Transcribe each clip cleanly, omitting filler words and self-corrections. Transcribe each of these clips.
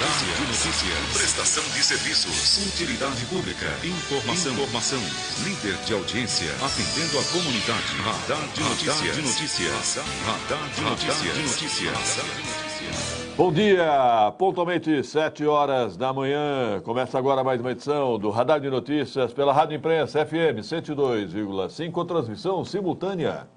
Notícias. Prestação de serviços. Utilidade pública. Informação. Líder de audiência. Atendendo a comunidade. Radar de notícias. Radar de notícias. Bom dia, pontualmente 7 horas da manhã. Começa agora mais uma edição do Radar de Notícias pela Rádio Imprensa FM 102,5, transmissão simultânea.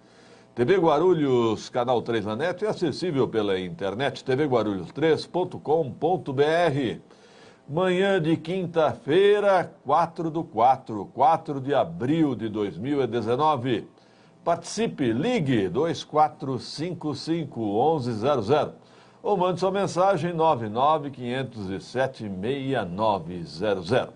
TV Guarulhos, canal 3 na net, é acessível pela internet tvguarulhos3.com.br. Manhã de quinta-feira, 4 de abril de 2019. Participe, ligue 2455-1100 ou mande sua mensagem 99507-6900.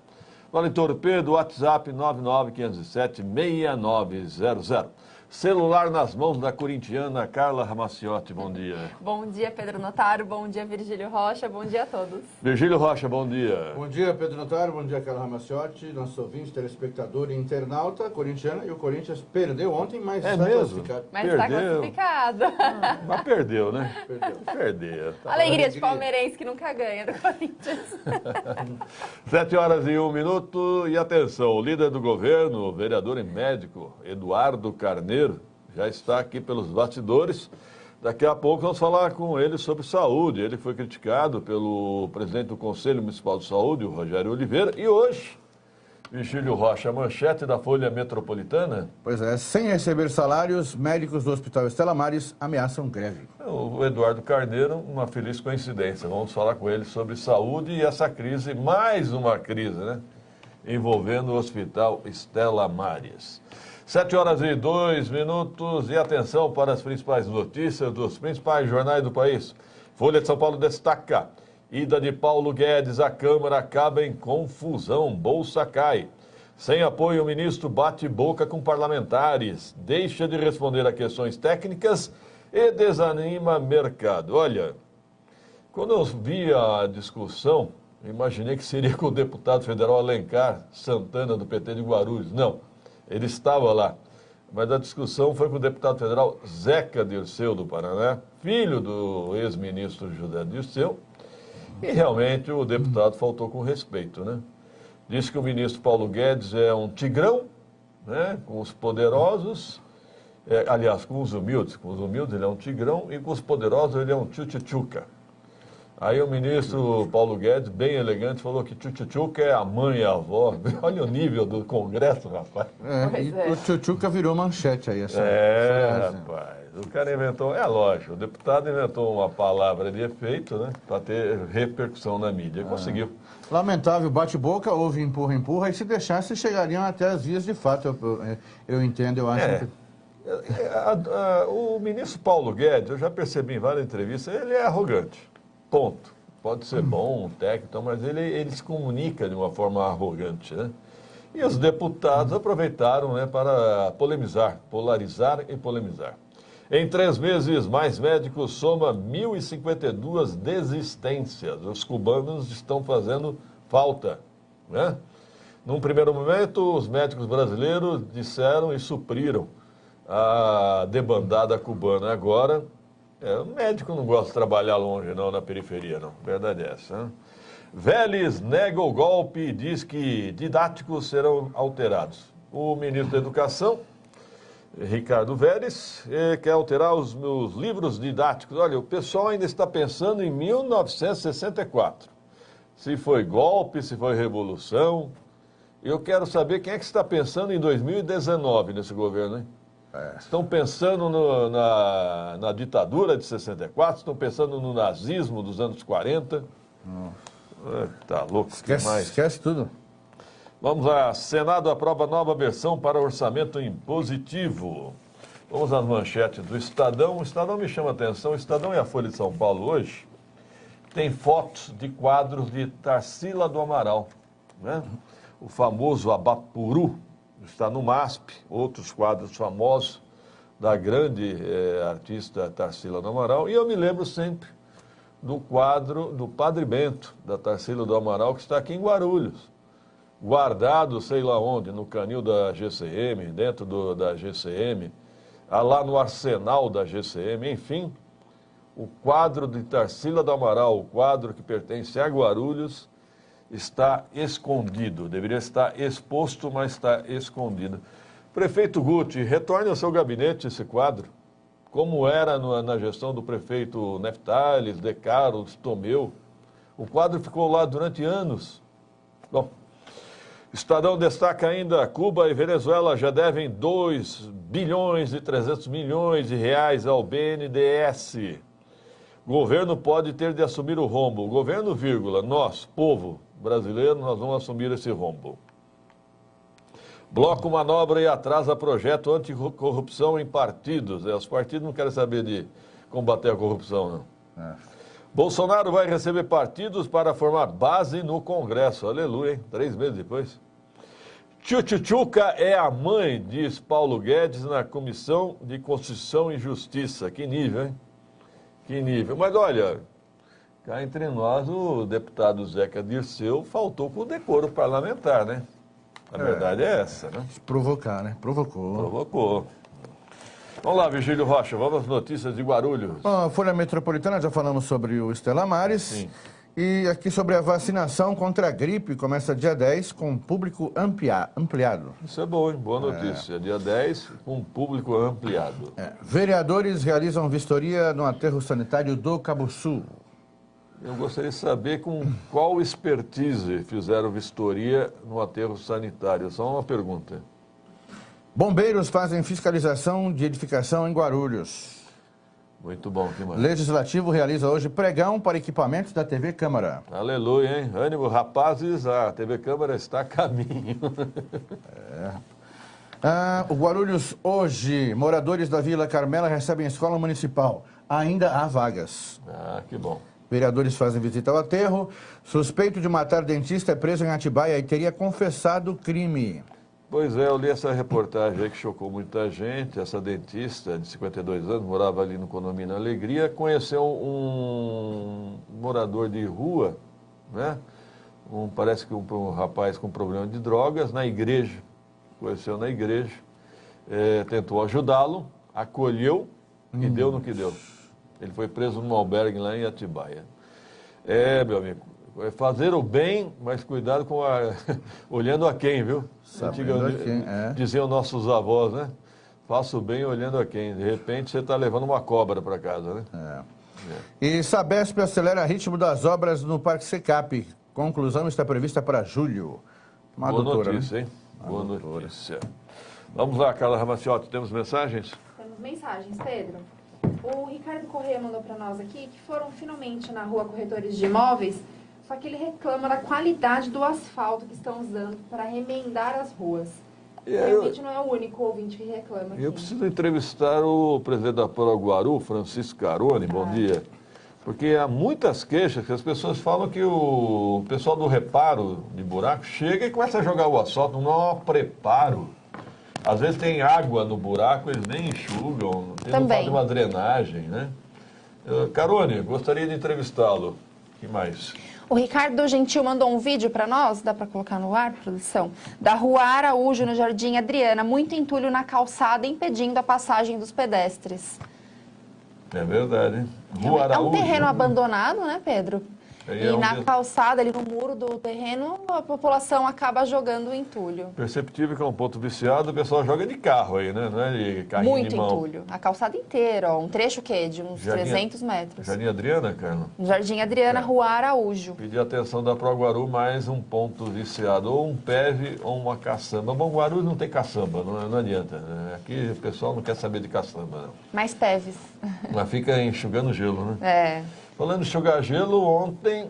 Vale Torpedo, WhatsApp 99507-6900. Celular nas mãos da corintiana Carla Ramaciotti, bom dia. Bom dia, Pedro Notaro, bom dia, Virgílio Rocha, bom dia a todos. Virgílio Rocha, bom dia. Bom dia, Pedro Notaro, bom dia, Carla Ramaciotti, nosso ouvinte, telespectador e internauta corintiana. E o Corinthians perdeu ontem, mas está classificado. Mas está classificado. Mas perdeu, né? Perdeu. Tá. Alegria de palmeirense que nunca ganha do Corinthians. 7 horas e 1 minuto. E atenção, o líder do governo, o vereador e médico, Eduardo Carneiro, já está aqui pelos bastidores. Daqui a pouco vamos falar com ele sobre saúde. Ele foi criticado pelo presidente do Conselho Municipal de Saúde, o Rogério Oliveira. E hoje, Virgílio Rocha, a manchete da Folha Metropolitana. Pois é, sem receber salários, médicos do Hospital Estela Maris ameaçam greve. O Eduardo Carneiro, uma feliz coincidência. Vamos falar com ele sobre saúde e essa crise, mais uma crise, né? Envolvendo o Hospital Estela Maris. 7 horas e 2 minutos e atenção para as principais notícias dos principais jornais do país. Folha de São Paulo destaca: ida de Paulo Guedes à Câmara acaba em confusão, bolsa cai. Sem apoio, o ministro bate boca com parlamentares, deixa de responder a questões técnicas e desanima mercado. Olha, quando eu vi a discussão, imaginei que seria com o deputado federal Alencar Santana, do PT de Guarulhos. Não. Ele estava lá, mas a discussão foi com o deputado federal Zeca Dirceu do Paraná, filho do ex-ministro José Dirceu, e realmente o deputado faltou com respeito, né? Disse que o ministro Paulo Guedes é um tigrão, né, com os poderosos, aliás, com os humildes ele é um tigrão e com os poderosos ele é um tchutchuca. Aí o ministro Paulo Guedes, bem elegante, falou que tchutchuca é a mãe e a avó. Olha o nível do Congresso, rapaz. O tchutchuca virou manchete aí. Rapaz, o cara inventou, lógico, o deputado inventou uma palavra de efeito, né, para ter repercussão na mídia. Conseguiu. Lamentável bate-boca, houve empurra-empurra, e se deixasse chegariam até as vias de fato, eu entendo, eu acho que... O ministro Paulo Guedes, eu já percebi em várias entrevistas, ele é arrogante. Ponto. Pode ser bom, técnico, mas ele se comunica de uma forma arrogante, né? E os deputados aproveitaram, né, para polemizar, polarizar e polemizar. Em 3 meses, mais médicos soma 1.052 desistências. Os cubanos estão fazendo falta, né? Num primeiro momento, os médicos brasileiros disseram e supriram a debandada cubana. Agora... o médico não gosta de trabalhar longe, não, na periferia, não. Verdade é essa, né? Vélez nega o golpe e diz que didáticos serão alterados. O ministro da Educação, Ricardo Vélez, quer alterar os meus livros didáticos. Olha, o pessoal ainda está pensando em 1964. Se foi golpe, se foi revolução. Eu quero saber quem é que está pensando em 2019 nesse governo, hein? Estão pensando na ditadura de 64, estão pensando no nazismo dos anos 40. Tá louco demais. Esquece tudo. Vamos lá. Senado aprova nova versão para orçamento impositivo. Vamos às manchetes do Estadão. O Estadão me chama a atenção. O Estadão e a Folha de São Paulo hoje tem fotos de quadros de Tarsila do Amaral, né? O famoso Abapuru. Está no MASP, outros quadros famosos da grande artista Tarsila do Amaral. E eu me lembro sempre do quadro do Padre Bento, da Tarsila do Amaral, que está aqui em Guarulhos. Guardado, sei lá onde, no canil da GCM, dentro da GCM, lá no arsenal da GCM, enfim. o quadro de Tarsila do Amaral, o quadro que pertence a Guarulhos, está escondido. Deveria estar exposto, mas está escondido. Prefeito Guti, retorne ao seu gabinete esse quadro, como era na gestão do prefeito Neftales, De Carlos, Tomeu. O quadro ficou lá durante anos. Bom, Estadão destaca ainda, Cuba e Venezuela já devem 2 bilhões e 300 milhões de reais ao BNDES. Governo pode ter de assumir o rombo. Governo, vírgula, nós, povo brasileiro, nós vamos assumir esse rombo. Bloco manobra e atrasa projeto anticorrupção em partidos. Os partidos não querem saber de combater a corrupção, não. Bolsonaro vai receber partidos para formar base no Congresso. Aleluia, hein? 3 meses depois. Tchutchuca é a mãe, diz Paulo Guedes na Comissão de Constituição e Justiça. Que nível, hein? Que nível. Mas olha, cá entre nós, o deputado Zeca Dirceu faltou com o decoro parlamentar, né? A verdade é essa, né? Provocar, né? Provocou. Vamos lá, Virgílio Rocha, vamos às notícias de Guarulhos. Bom, a Folha Metropolitana, já falamos sobre o Stella Maris. Sim. E aqui sobre a vacinação contra a gripe, começa dia 10 com público ampliado. Isso é bom, hein? Boa notícia. Dia 10, com público ampliado. Vereadores realizam vistoria no aterro sanitário do Cabuçu. Eu gostaria de saber com qual expertise fizeram vistoria no aterro sanitário. Só uma pergunta. Bombeiros fazem fiscalização de edificação em Guarulhos. Muito bom, que mais? Legislativo realiza hoje pregão para equipamentos da TV Câmara. Aleluia, hein? Ânimo, rapazes, a TV Câmara está a caminho. O Guarulhos hoje, moradores da Vila Carmela recebem escola municipal. Ainda há vagas. Que bom. Vereadores fazem visita ao aterro. Suspeito de matar dentista é preso em Atibaia e teria confessado o crime. Pois é, eu li essa reportagem aí que chocou muita gente. Essa dentista de 52 anos, morava ali no condomínio Alegria, conheceu um morador de rua, né? Parece que um rapaz com problema de drogas, na igreja. Conheceu na igreja, tentou ajudá-lo, acolheu e deu no que deu. Ele foi preso num albergue lá em Atibaia. Meu amigo, fazer o bem, mas cuidado com olhando a quem, viu? Diziam nossos avós, né? Faça o bem olhando a quem. De repente você está levando uma cobra para casa, né? E Sabesp acelera ritmo das obras no Parque Secap. Conclusão está prevista para julho. Boa notícia, hein? Boa notícia. Vamos lá, Carla Ramaciotti, temos mensagens? Temos mensagens, Pedro. O Ricardo Corrêa mandou para nós aqui que foram finalmente na rua Corretores de Imóveis, só que ele reclama da qualidade do asfalto que estão usando para remendar as ruas. Realmente não é o único ouvinte que reclama aqui. Eu preciso entrevistar o presidente da Paraguaru, Francisco Carone, bom dia. Porque há muitas queixas que as pessoas falam que o pessoal do reparo de buraco chega e começa a jogar o asfalto, não há preparo. Às vezes tem água no buraco, eles nem enxugam, não fazem uma drenagem, né? Carone, gostaria de entrevistá-lo. Que mais? O Ricardo Gentil mandou um vídeo para nós, dá para colocar no ar, produção? Da rua Araújo, no Jardim Adriana, muito entulho na calçada, impedindo a passagem dos pedestres. É verdade, hein? Rua Araújo. É um terreno abandonado, né, Pedro? E na calçada, ali no muro do terreno, a população acaba jogando entulho. Perceptível que é um ponto viciado, o pessoal joga de carro aí, né? Não é de carrinho muito de mão. entulho. A calçada inteira, ó, um trecho que de uns 300 metros. Jardim Adriana, Carla? Jardim Adriana, Rua Araújo. Pedir atenção da Proguaru, mais um ponto viciado, ou um PEV ou uma caçamba. Bom, Guarulhos não tem caçamba, não adianta. Né? Aqui o pessoal não quer saber de caçamba, não. Mais PEVs. Mas fica enxugando gelo, né? Falando em enxugar gelo, ontem,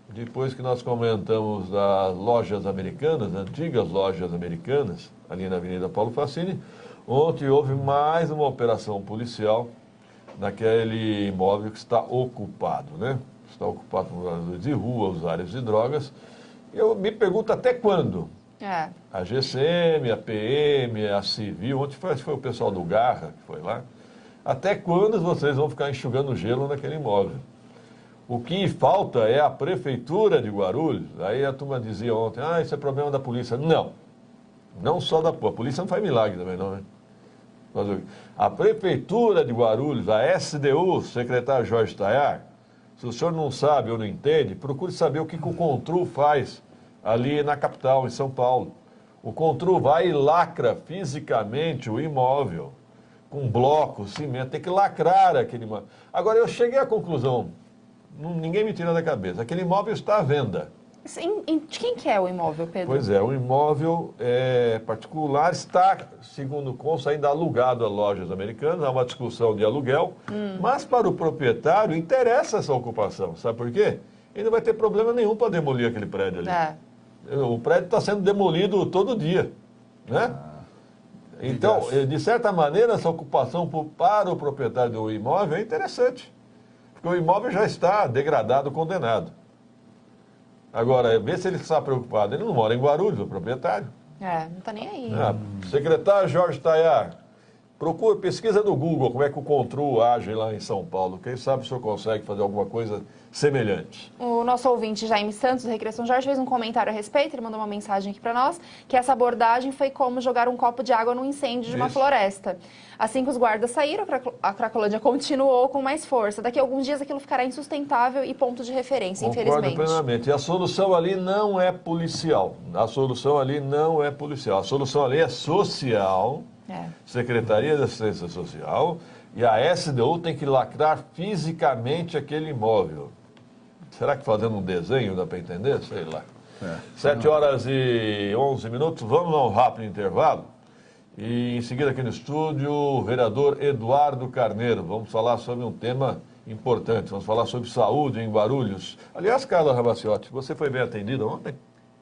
depois que nós comentamos das lojas americanas, antigas lojas americanas, ali na Avenida Paulo Facini, ontem houve mais uma operação policial naquele imóvel que está ocupado, né? Está ocupado por moradores de rua, usuários de drogas. Eu me pergunto até quando? A GCM, a PM, a Civil, ontem foi o pessoal do Garra que foi lá. Até quando vocês vão ficar enxugando gelo naquele imóvel? O que falta é a prefeitura de Guarulhos. Aí a turma dizia ontem, isso é problema da polícia. Não, não só da polícia. A polícia não faz milagre também, não, né? A Prefeitura de Guarulhos, a SDU, secretário Jorge Tayar, se o senhor não sabe ou não entende, procure saber o que o Contru faz ali na capital, em São Paulo. O Contru vai e lacra fisicamente o imóvel, com bloco, cimento, tem que lacrar aquele imóvel. Agora, eu cheguei à conclusão, ninguém me tira da cabeça, aquele imóvel está à venda. De quem que é o imóvel, Pedro? Pois é, o imóvel particular está, segundo consta, ainda alugado a lojas americanas, há uma discussão de aluguel, mas para o proprietário interessa essa ocupação, sabe por quê? Ele não vai ter problema nenhum para demolir aquele prédio ali. O prédio está sendo demolido todo dia, né? Então, de certa maneira, essa ocupação para o proprietário do imóvel é interessante, porque o imóvel já está degradado, condenado. Agora, vê se ele está preocupado. Ele não mora em Guarulhos, o proprietário. Não está nem aí. Secretário Jorge Tayar, procura, pesquisa no Google como é que o Contru age lá em São Paulo. Quem sabe o senhor consegue fazer alguma coisa semelhante. O nosso ouvinte, Jaime Santos, do Recreação Jorge, fez um comentário a respeito, ele mandou uma mensagem aqui para nós, que essa abordagem foi como jogar um copo de água num incêndio de uma floresta. Assim que os guardas saíram, a Cracolândia continuou com mais força. Daqui a alguns dias aquilo ficará insustentável e ponto de referência, infelizmente. Concordo plenamente. E a solução ali não é policial. A solução ali não é policial. A solução ali é social, Secretaria de Assistência Social, e a SDU tem que lacrar fisicamente aquele imóvel. Será que fazendo um desenho dá para entender? Sei lá. 7h11, vamos a um rápido intervalo. E em seguida aqui no estúdio, o vereador Eduardo Carneiro. Vamos falar sobre um tema importante. Vamos falar sobre saúde em Guarulhos. Aliás, Carla Ramaciotti, você foi bem atendida ontem?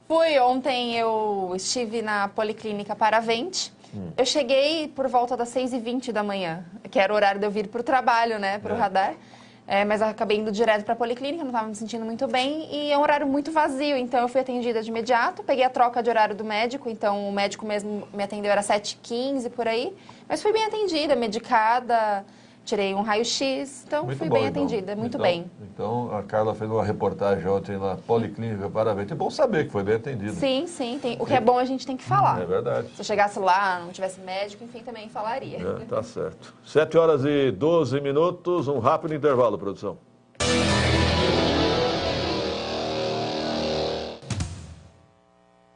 Fui. Ontem eu estive na Policlínica Paravente. Eu cheguei por volta das 6h20 da manhã, que era o horário de eu vir para o trabalho, né, para o radar. Mas eu acabei indo direto para a Policlínica, não estava me sentindo muito bem, e é um horário muito vazio, então eu fui atendida de imediato, peguei a troca de horário do médico, então o médico mesmo me atendeu, era 7h15 por aí, mas fui bem atendida, medicada, tirei um raio-x, então muito fui bom, bem atendida, muito bem. Então a Carla fez uma reportagem ontem na Policlínica Paravente. É bom saber que foi bem atendida. Sim, o que é bom a gente tem que falar. É verdade. Se eu chegasse lá, não tivesse médico, enfim, também falaria. Tá certo. 7h12, um rápido intervalo, produção.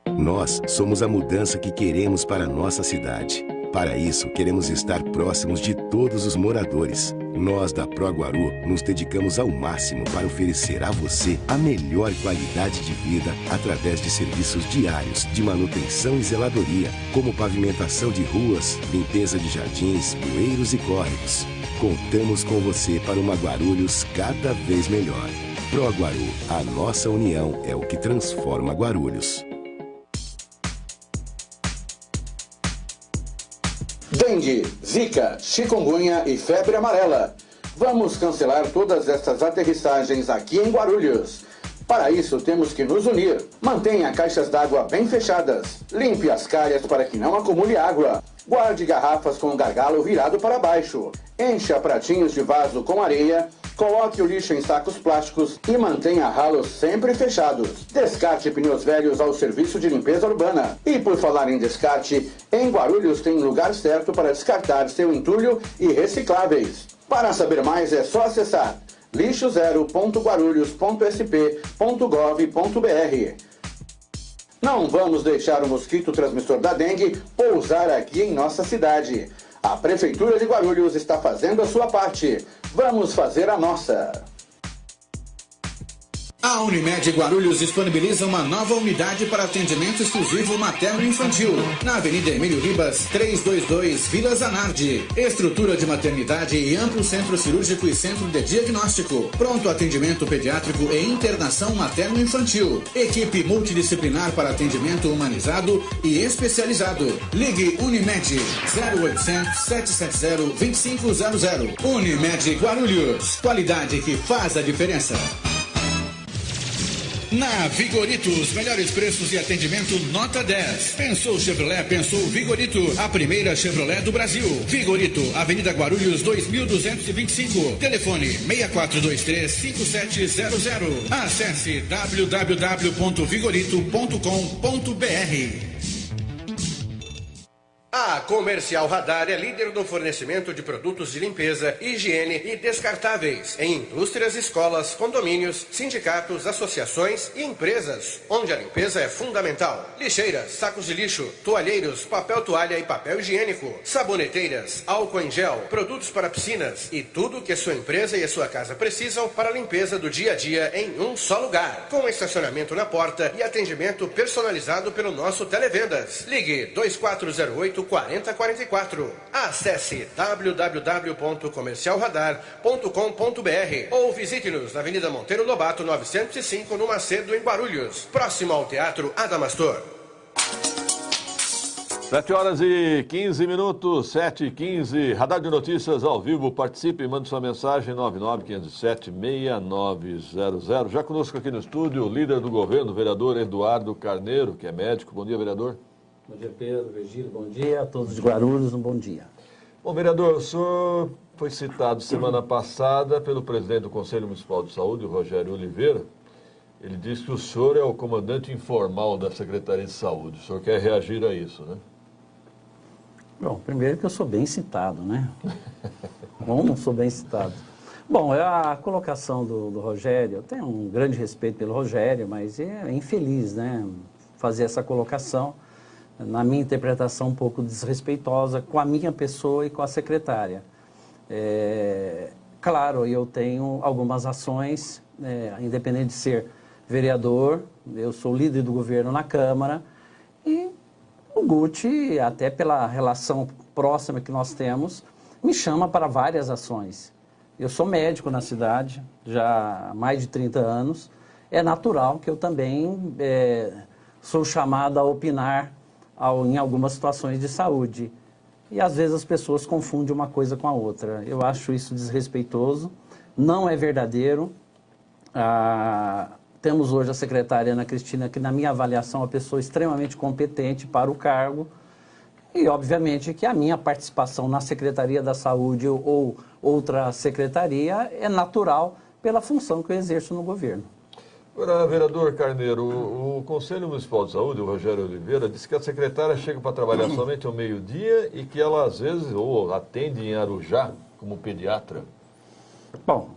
Nós somos a mudança que queremos para a nossa cidade. Para isso, queremos estar próximos de todos os moradores. Nós da ProGuaru nos dedicamos ao máximo para oferecer a você a melhor qualidade de vida através de serviços diários de manutenção e zeladoria, como pavimentação de ruas, limpeza de jardins, bueiros e córregos. Contamos com você para uma Guarulhos cada vez melhor. ProGuaru, a nossa união é o que transforma Guarulhos. Dengue, zika, chikungunya e febre amarela. Vamos cancelar todas essas aterrissagens aqui em Guarulhos. Para isso, temos que nos unir. Mantenha caixas d'água bem fechadas. Limpe as calhas para que não acumule água. Guarde garrafas com o gargalo virado para baixo. Encha pratinhos de vaso com areia. Coloque o lixo em sacos plásticos e mantenha ralos sempre fechados. Descarte pneus velhos ao serviço de limpeza urbana. E por falar em descarte, em Guarulhos tem lugar certo para descartar seu entulho e recicláveis. Para saber mais é só acessar lixozero.guarulhos.sp.gov.br. Não vamos deixar o mosquito transmissor da dengue pousar aqui em nossa cidade. A Prefeitura de Guarulhos está fazendo a sua parte. Vamos fazer a nossa. A Unimed Guarulhos disponibiliza uma nova unidade para atendimento exclusivo materno-infantil, na Avenida Emílio Ribas, 322, Vila Zanardi. Estrutura de maternidade e amplo centro cirúrgico e centro de diagnóstico. Pronto atendimento pediátrico e internação materno-infantil. Equipe multidisciplinar para atendimento humanizado e especializado. Ligue Unimed 0800 770 2500. Unimed Guarulhos. Qualidade que faz a diferença. Na Vigorito, os melhores preços e atendimento nota 10. Pensou Chevrolet, pensou Vigorito, a primeira Chevrolet do Brasil. Vigorito, Avenida Guarulhos 2225. Telefone 6423-5700. Acesse www.vigorito.com.br. A Comercial Radar é líder no fornecimento de produtos de limpeza, higiene e descartáveis em indústrias, escolas, condomínios, sindicatos, associações e empresas, onde a limpeza é fundamental. Lixeiras, sacos de lixo, toalheiros, papel toalha e papel higiênico, saboneteiras, álcool em gel, produtos para piscinas e tudo que a sua empresa e a sua casa precisam para a limpeza do dia a dia em um só lugar, com estacionamento na porta e atendimento personalizado pelo nosso Televendas. Ligue 2408-4044. Acesse www.comercialradar.com.br ou visite-nos na Avenida Monteiro Lobato 905, no Macedo, em Guarulhos, próximo ao Teatro Adamastor. 7h15, 7h15, Radar de Notícias ao vivo, participe e mande sua mensagem 99507-6900. Já conosco aqui no estúdio, o líder do governo, o vereador Eduardo Carneiro, que é médico. Bom dia, vereador. Bom dia, Pedro, Virgílio, bom dia a todos de Guarulhos, um bom dia. Bom, vereador, o senhor foi citado semana passada pelo presidente do Conselho Municipal de Saúde, o Rogério Oliveira. Ele disse que o senhor é o comandante informal da Secretaria de Saúde. O senhor quer reagir a isso, né? Bom, primeiro que eu sou bem citado, né? Como sou bem citado? Bom, a colocação do Rogério, eu tenho um grande respeito pelo Rogério, mas é infeliz, né? Fazer essa colocação, na minha interpretação, um pouco desrespeitosa com a minha pessoa e com a secretária. Claro, eu tenho algumas ações, independente de ser vereador, eu sou líder do governo na Câmara, e o Guti, até pela relação próxima que nós temos, me chama para várias ações. Eu sou médico na cidade, já há mais de 30 anos. É natural que eu também sou chamado a opinar em algumas situações de saúde. E às vezes as pessoas confundem uma coisa com a outra. Eu acho isso desrespeitoso, não é verdadeiro. Temos hoje a secretária Ana Cristina, que na minha avaliação é uma pessoa extremamente competente para o cargo. E obviamente que a minha participação na Secretaria da Saúde ou outra secretaria é natural pela função que eu exerço no governo. Agora, vereador Carneiro, o Conselho Municipal de Saúde, o Rogério Oliveira, disse que a secretária chega para trabalhar somente ao meio-dia e que ela, às vezes, ou atende em Arujá, como pediatra. Bom,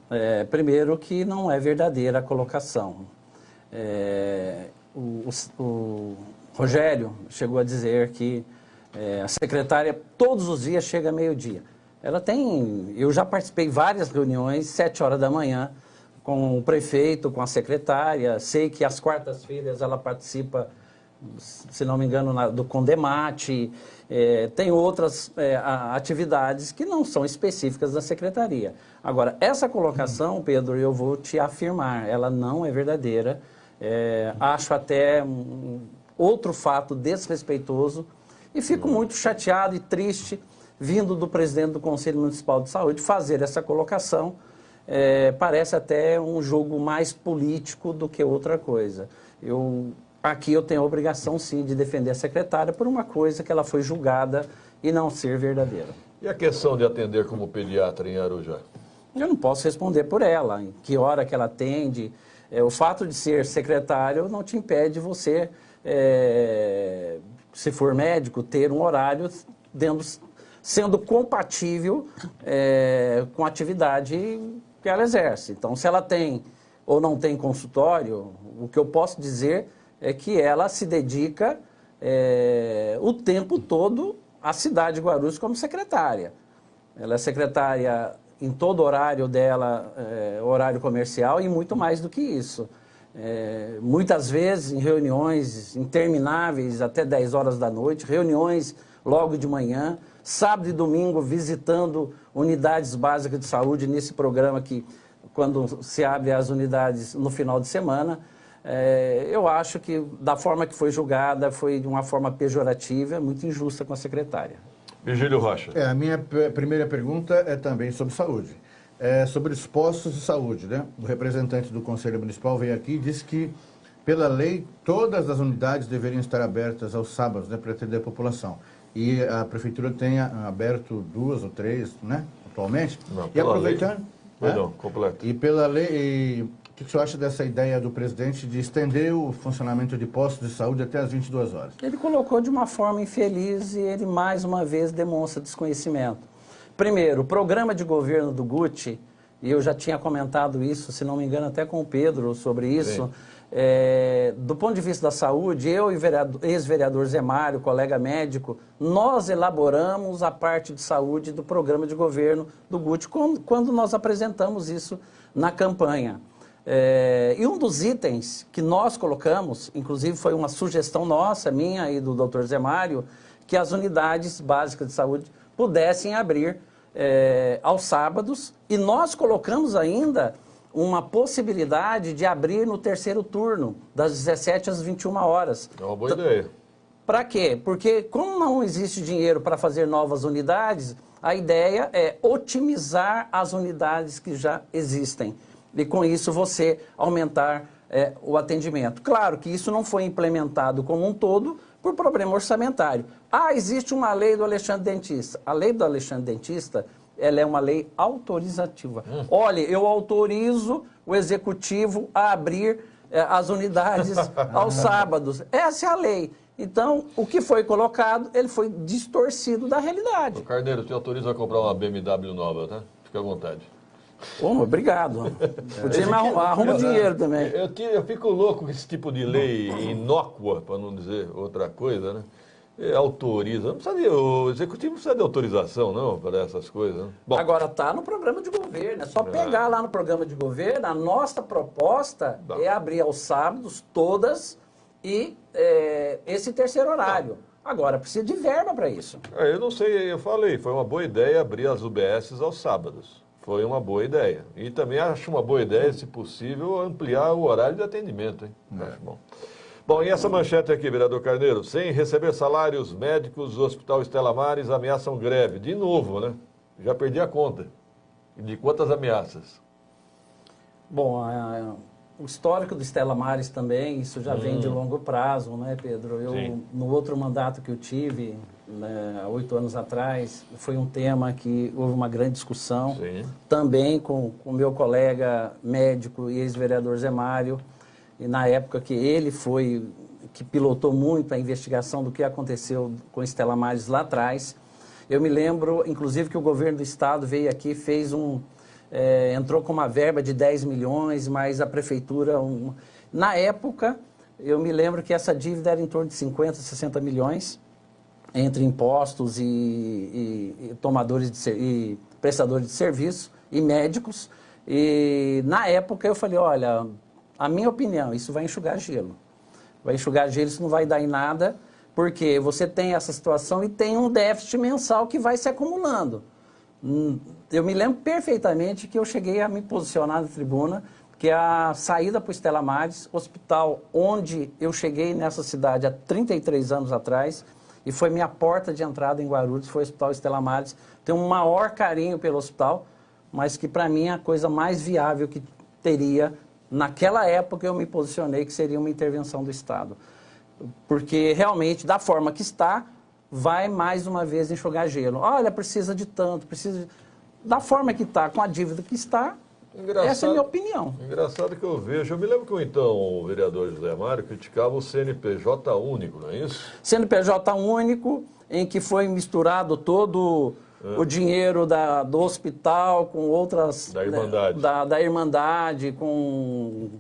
primeiro que não é verdadeira a colocação. O Rogério chegou a dizer que a secretária todos os dias chega a meio-dia. Eu já participei de várias reuniões, 7 horas da manhã, com o prefeito, com a secretária. Sei que às quartas-feiras ela participa, se não me engano, do Condemate. Tem outras atividades que não são específicas da secretaria. Agora, essa colocação, Pedro, eu vou te afirmar, ela não é verdadeira. Acho até outro fato desrespeitoso e fico muito chateado e triste, vindo do presidente do Conselho Municipal de Saúde, fazer essa colocação. Parece até um jogo mais político do que outra coisa. Aqui eu tenho a obrigação, sim, de defender a secretária por uma coisa que ela foi julgada e não ser verdadeira. E a questão de atender como pediatra em Arujá? Eu não posso responder por ela, em que hora que ela atende. O fato de ser secretário não te impede você, se for médico, ter um horário sendo compatível com a atividade que ela exerce. Então, se ela tem ou não tem consultório, o que eu posso dizer é que ela se dedica o tempo todo à cidade de Guarulhos como secretária. Ela é secretária em todo o horário dela, horário comercial, e muito mais do que isso. Muitas vezes em reuniões intermináveis até 10 horas da noite, reuniões logo de manhã, sábado e domingo visitando unidades básicas de saúde nesse programa que, quando se abre as unidades no final de semana. Eu acho que, da forma que foi julgada, foi de uma forma pejorativa, muito injusta com a secretária. Virgílio Rocha. A minha primeira pergunta é também sobre saúde. Sobre os postos de saúde, né? O representante do Conselho Municipal veio aqui e disse que, pela lei, todas as unidades deveriam estar abertas aos sábados, né, para atender a população. E a Prefeitura tem aberto 2 ou 3, né, atualmente. Não, e aproveitando... Perdão, completo. E pela lei... O que o senhor acha dessa ideia do presidente de estender o funcionamento de postos de saúde até as 22 horas? Ele colocou de uma forma infeliz e ele, mais uma vez, demonstra desconhecimento. Primeiro, o programa de governo do Guti, e eu já tinha comentado isso, se não me engano, até com o Pedro sobre isso, do ponto de vista da saúde, eu e o ex-vereador Zé Mário, colega médico, nós elaboramos a parte de saúde do programa de governo do Guti quando nós apresentamos isso na campanha. E um dos itens que nós colocamos, inclusive foi uma sugestão nossa, minha e do Dr. Zé Mário, que as unidades básicas de saúde pudessem abrir aos sábados, e nós colocamos ainda uma possibilidade de abrir no terceiro turno, das 17 às 21 horas. É uma boa ideia. Para quê? Porque como não existe dinheiro para fazer novas unidades, a ideia é otimizar as unidades que já existem. E com isso você aumentar o atendimento. Claro que isso não foi implementado como um todo por problema orçamentário. Existe uma lei do Alexandre Dentista. A lei do Alexandre Dentista, ela é uma lei autorizativa. Olha, eu autorizo o executivo a abrir as unidades aos sábados. Essa é a lei. Então, o que foi colocado, ele foi distorcido da realidade. O Carneiro, te autoriza a comprar uma BMW nova, tá? Fica à vontade. Obrigado. Podia me arruma dinheiro também. Eu fico louco com esse tipo de lei inócua, para não dizer outra coisa, né? Autoriza. Não precisa o executivo não precisa de autorização, não, para essas coisas. Né? Bom, agora está no programa de governo. É só pegar lá no programa de governo. A nossa proposta é abrir aos sábados todas e esse terceiro horário. Agora, precisa de verba para isso. Eu não sei, eu falei, foi uma boa ideia abrir as UBSs aos sábados. Foi uma boa ideia. E também acho uma boa ideia, se possível, ampliar o horário de atendimento. Hein? Acho bom. Bom, e essa manchete aqui, vereador Carneiro? Sem receber salários, médicos do Hospital Estela Maris ameaçam greve. De novo, né? Já perdi a conta. De quantas ameaças? Bom, o histórico do Estela Maris também, isso já vem de longo prazo, né, Pedro? No outro mandato que eu tive, há 8 anos atrás, foi um tema que houve uma grande discussão, também com o meu colega médico e ex-vereador Zé Mário, e na época que ele foi, que pilotou muito a investigação do que aconteceu com Estela Maris lá atrás. Eu me lembro, inclusive, que o governo do estado veio aqui, fez entrou com uma verba de 10 milhões, mas a prefeitura... Na época, eu me lembro que essa dívida era em torno de 50, 60 milhões, entre impostos e tomadores e prestadores de serviço e médicos. E na época eu falei, olha, a minha opinião, isso vai enxugar gelo. Vai enxugar gelo, isso não vai dar em nada, porque você tem essa situação e tem um déficit mensal que vai se acumulando. Eu me lembro perfeitamente que eu cheguei a me posicionar na tribuna, que a saída para o Estela Maris, hospital onde eu cheguei nessa cidade há 33 anos atrás, e foi minha porta de entrada em Guarulhos, foi o Hospital Estela Maris. Tenho um maior carinho pelo hospital, mas que para mim é a coisa mais viável que teria. Naquela época eu me posicionei que seria uma intervenção do Estado. Porque realmente, da forma que está, vai mais uma vez enxugar gelo. Olha, precisa de tanto, precisa... Da forma que está, com a dívida que está, essa é a minha opinião. Engraçado que eu vejo, eu me lembro que então o vereador José Mário criticava o CNPJ único, não é isso? CNPJ único, em que foi misturado todo o dinheiro do hospital com outras... Da Irmandade. Da Irmandade, com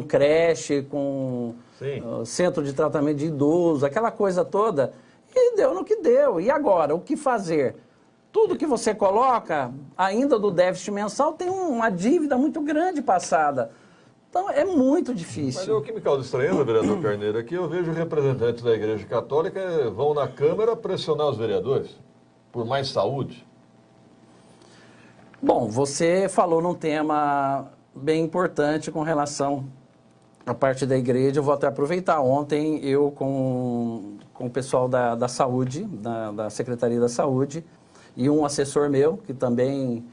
creche, com centro de tratamento de idosos, aquela coisa toda. E deu no que deu. E agora, o que fazer? Tudo que você coloca, ainda do déficit mensal, tem uma dívida muito grande passada. Então, é muito difícil. Mas o que me causa estranheza, vereador Carneiro, é que eu vejo representantes da Igreja Católica vão na Câmara pressionar os vereadores por mais saúde. Bom, você falou num tema bem importante com relação à parte da igreja. Eu vou até aproveitar. Ontem, eu com o pessoal da saúde, da Secretaria da Saúde, e um assessor meu, que também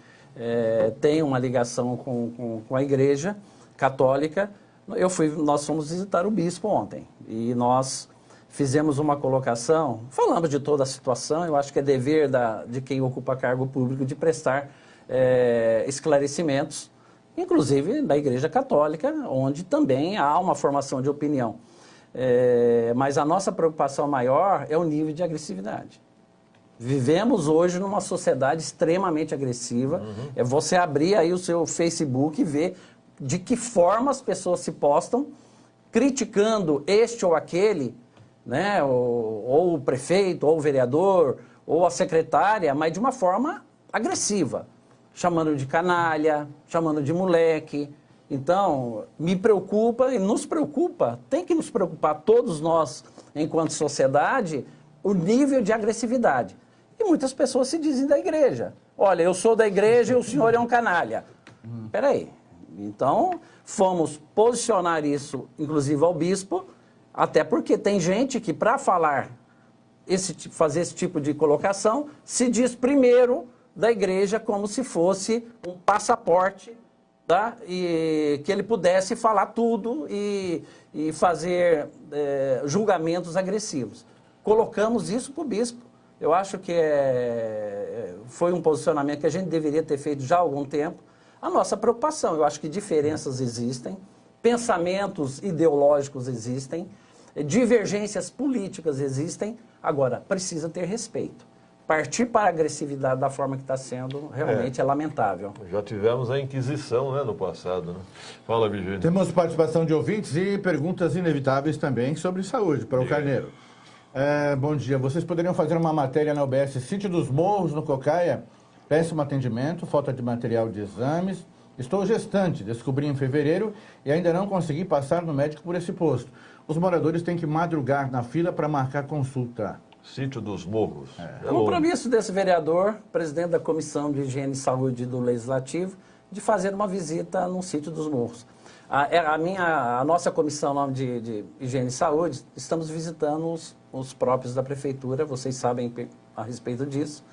tem uma ligação com a Igreja Católica, nós fomos visitar o bispo ontem. E nós fizemos uma colocação, falamos de toda a situação. Eu acho que é dever de quem ocupa cargo público de prestar esclarecimentos. inclusive da Igreja Católica, onde também há uma formação de opinião. Mas a nossa preocupação maior é o nível de agressividade. Vivemos hoje numa sociedade extremamente agressiva. É você abrir aí o seu Facebook e ver de que forma as pessoas se postam, criticando este ou aquele, né? Ou o prefeito, ou o vereador, ou a secretária, mas de uma forma agressiva, chamando de canalha, chamando de moleque. Então, me preocupa e nos preocupa, tem que nos preocupar todos nós, enquanto sociedade, o nível de agressividade. E muitas pessoas se dizem da igreja. Olha, eu sou da igreja e o senhor é um canalha. Peraí. Então, fomos posicionar isso, inclusive ao bispo, até porque tem gente que, para falar, fazer esse tipo de colocação, se diz primeiro da igreja como se fosse um passaporte, tá? E que ele pudesse falar tudo e fazer julgamentos agressivos. Colocamos isso para o bispo. Eu acho que foi um posicionamento que a gente deveria ter feito já há algum tempo. A nossa preocupação, eu acho que diferenças existem, pensamentos ideológicos existem, divergências políticas existem, agora precisa ter respeito. Partir para a agressividade da forma que está sendo, realmente é lamentável. Já tivemos a Inquisição, né, no passado, né? Fala, Virgínia. Temos participação de ouvintes e perguntas inevitáveis também sobre saúde, para o Carneiro. Bom dia, vocês poderiam fazer uma matéria na UBS Sítio dos Morros, no Cocaia? Péssimo atendimento, falta de material de exames. Estou gestante, descobri em fevereiro e ainda não consegui passar no médico por esse posto. Os moradores têm que madrugar na fila para marcar consulta. Sítio dos Morros. Compromisso desse vereador, presidente da Comissão de Higiene e Saúde do Legislativo, de fazer uma visita no Sítio dos Morros. A nossa comissão de Higiene e Saúde, estamos visitando os próprios da Prefeitura, vocês sabem a respeito disso.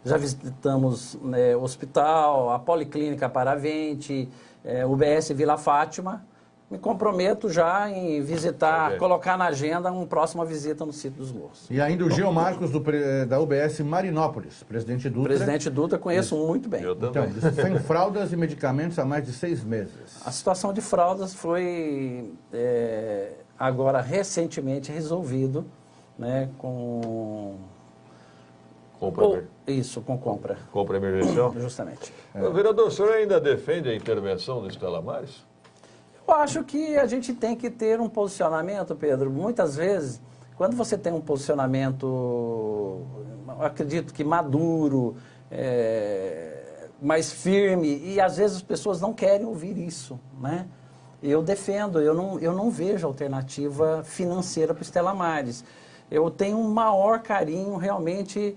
Já visitamos o hospital, a Policlínica Paravente, UBS Vila Fátima. Me comprometo já em visitar, colocar na agenda uma próxima visita no Sítio dos Morros. E ainda o Gil Marcos, da UBS Marinópolis, presidente Dutra. Presidente Dutra, conheço muito bem. Eu também. Então, sem fraldas e medicamentos há mais de 6 meses. A situação de fraldas foi agora recentemente resolvido, né, com compra. Compra emergencial? Justamente. Vereador, o senhor ainda defende a intervenção do Stella Maris? Eu acho que a gente tem que ter um posicionamento, Pedro. Muitas vezes, quando você tem um posicionamento, acredito que maduro, mais firme, e às vezes as pessoas não querem ouvir isso, né? Eu defendo, eu não vejo alternativa financeira para o Stella Maris. Eu tenho um maior carinho, realmente.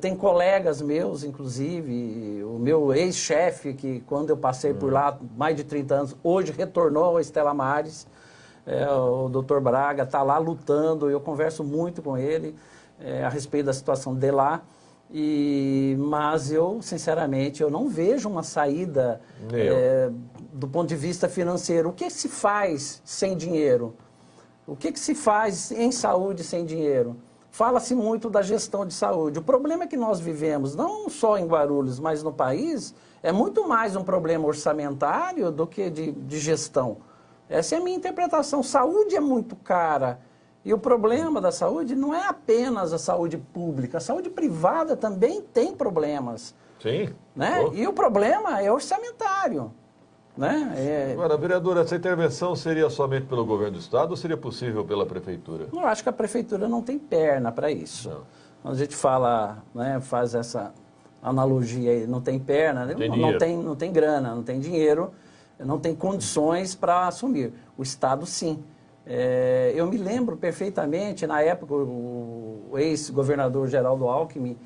Tem colegas meus, inclusive, o meu ex-chefe, que quando eu passei por lá, mais de 30 anos, hoje retornou ao Stella Maris, o Dr. Braga está lá lutando, eu converso muito com ele a respeito da situação de lá, mas eu, sinceramente, eu não vejo uma saída do ponto de vista financeiro. O que se faz sem dinheiro? O que se faz em saúde sem dinheiro? Fala-se muito da gestão de saúde. O problema é que nós vivemos, não só em Guarulhos, mas no país, é muito mais um problema orçamentário do que de gestão. Essa é a minha interpretação. Saúde é muito cara. E o problema da saúde não é apenas a saúde pública. A saúde privada também tem problemas. Sim. Né? E o problema é orçamentário. Né? Agora, vereadora, essa intervenção seria somente pelo governo do Estado ou seria possível pela Prefeitura? Eu acho que a Prefeitura não tem perna para isso. Não. Quando a gente fala, né, faz essa analogia aí, não tem perna, não tem grana, não tem dinheiro, não tem condições para assumir. O Estado, sim. Eu me lembro perfeitamente, na época, o ex-governador Geraldo Alckmin,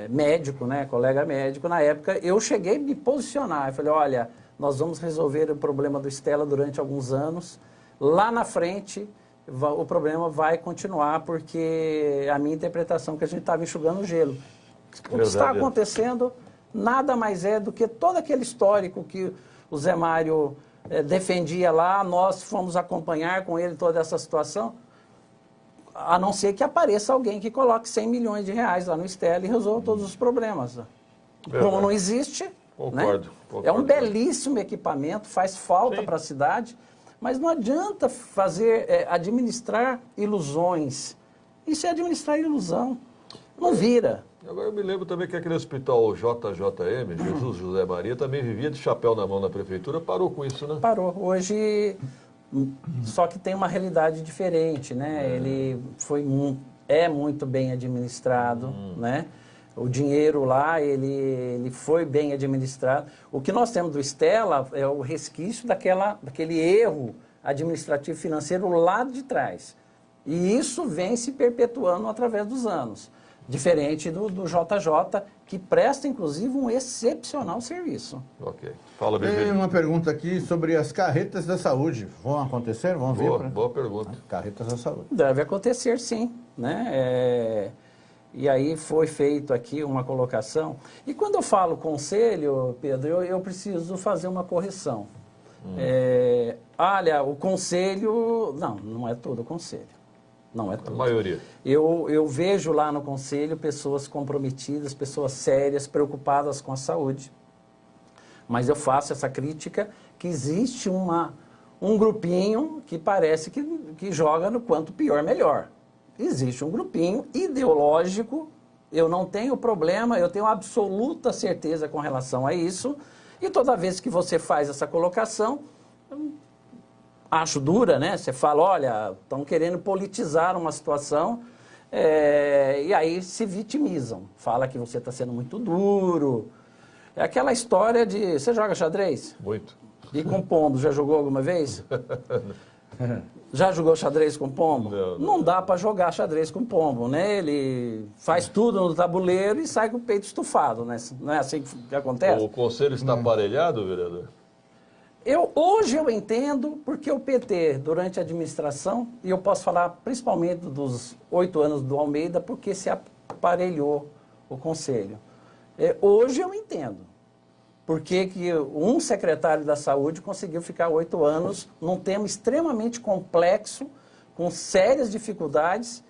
médico, né, colega médico, na época, eu cheguei a me posicionar. Eu falei, olha, nós vamos resolver o problema do Stella durante alguns anos. Lá na frente, o problema vai continuar, porque a minha interpretação é que a gente estava enxugando o gelo. O que está acontecendo nada mais é do que todo aquele histórico que o Zé Mário defendia lá, nós fomos acompanhar com ele toda essa situação, a não ser que apareça alguém que coloque 100 milhões de reais lá no Stella e resolva todos os problemas. Como não existe, Concordo. Né? Concordo. É um belíssimo equipamento, faz falta para a cidade, mas não adianta administrar ilusões. Isso é administrar ilusão. Não vira. Agora eu me lembro também que aquele hospital JJM, Jesus José Maria, também vivia de chapéu na mão na prefeitura, parou com isso, né? Parou. Hoje, só que tem uma realidade diferente, né? Ele é muito bem administrado, né? O dinheiro lá, ele foi bem administrado. O que nós temos do Stella é o resquício daquele erro administrativo financeiro lá de trás. E isso vem se perpetuando através dos anos. Diferente do JJ, que presta, inclusive, um excepcional serviço. Ok. Fala, Tem Virgílio. uma pergunta aqui sobre as carretas da saúde. Vão acontecer? Vão vir? Boa pergunta. Carretas da saúde. Deve acontecer, sim. Né? E aí foi feito aqui uma colocação. E quando eu falo conselho, Pedro, eu preciso fazer uma correção. Olha, o conselho... Não é todo o conselho. Não é tudo. A maioria. Eu vejo lá no conselho pessoas comprometidas, pessoas sérias, preocupadas com a saúde. Mas eu faço essa crítica que existe um grupinho que parece que joga no quanto pior, melhor. Existe um grupinho ideológico, eu não tenho problema, eu tenho absoluta certeza com relação a isso. E toda vez que você faz essa colocação... acho dura, né? Você fala, olha, estão querendo politizar uma situação e aí se vitimizam. Fala que você está sendo muito duro. É aquela história de... Você joga xadrez? Muito. E com pombo, já jogou alguma vez? Já jogou xadrez com pombo? Não dá para jogar xadrez com pombo, né? Ele faz tudo no tabuleiro e sai com o peito estufado, né? Não é assim que acontece? O conselho está aparelhado, vereador? Hoje eu entendo porque o PT, durante a administração, e eu posso falar principalmente dos 8 anos do Almeida, porque se aparelhou o Conselho. Hoje eu entendo porque que um secretário da Saúde conseguiu ficar 8 anos num tema extremamente complexo, com sérias dificuldades.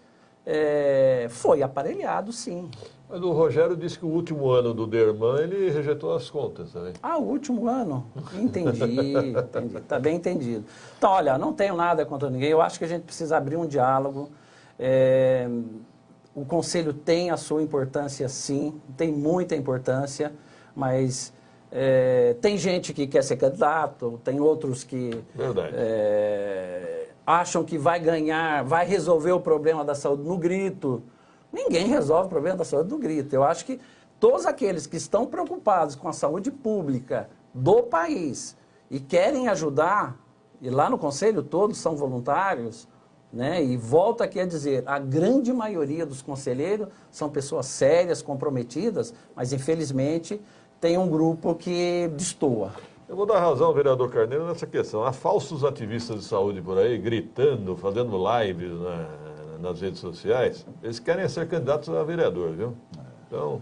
Foi aparelhado, sim. Mas o Rogério disse que o último ano do Derman, ele rejeitou as contas também. O último ano? Entendi. Está bem entendido. Então, olha, não tenho nada contra ninguém. Eu acho que a gente precisa abrir um diálogo. O Conselho tem a sua importância, sim. Tem muita importância, mas tem gente que quer ser candidato, tem outros que acham que vai ganhar, vai resolver o problema da saúde no grito. Ninguém resolve o problema da saúde no grito. Eu acho que todos aqueles que estão preocupados com a saúde pública do país e querem ajudar, e lá no Conselho todos são voluntários, né? E volto aqui a dizer, a grande maioria dos conselheiros são pessoas sérias, comprometidas, mas infelizmente tem um grupo que destoa. Eu vou dar razão ao vereador Carneiro nessa questão. Há falsos ativistas de saúde por aí, gritando, fazendo lives nas redes sociais. Eles querem ser candidatos a vereador, viu? Então,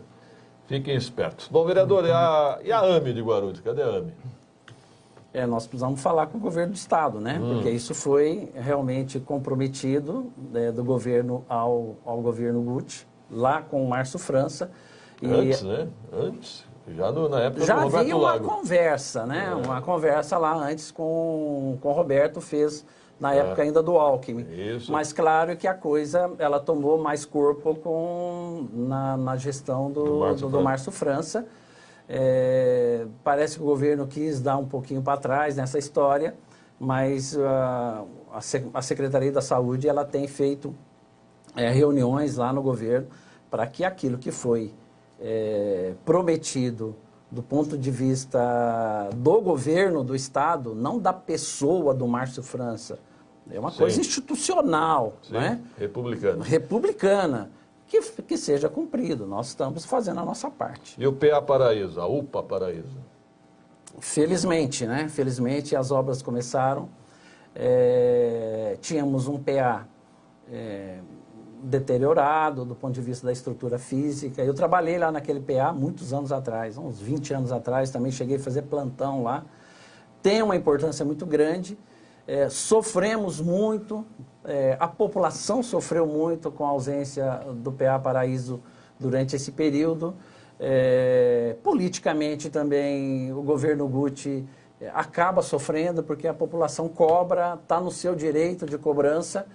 fiquem espertos. Bom, vereador, e a AME de Guarulhos? Cadê a AME? Nós precisamos falar com o governo do Estado, né? Porque isso foi realmente comprometido do governo ao governo Guti, lá com o Márcio França. Antes, né? Antes. Já na época já do Roberto havia uma Lago. Conversa, né? Uma conversa lá antes com o Roberto, fez na época ainda do Alckmin. Isso. Mas claro que a coisa, ela tomou mais corpo na gestão do Márcio França. Parece que o governo quis dar um pouquinho para trás nessa história, mas a Secretaria da Saúde ela tem feito reuniões lá no governo para que aquilo que foi prometido do ponto de vista do governo do Estado, não da pessoa do Márcio França, é uma coisa institucional, né? Republicana, que seja cumprido. Nós estamos fazendo a nossa parte. E o PA Paraíso, a UPA Paraíso? Felizmente, né? Felizmente as obras começaram. Tínhamos um PA deteriorado do ponto de vista da estrutura física. Eu trabalhei lá naquele PA muitos anos atrás, uns 20 anos atrás, também cheguei a fazer plantão lá. Tem uma importância muito grande. Sofremos muito, a população sofreu muito com a ausência do PA Paraíso durante esse período. Politicamente também o governo Guti acaba sofrendo porque a população cobra, está no seu direito de cobrança,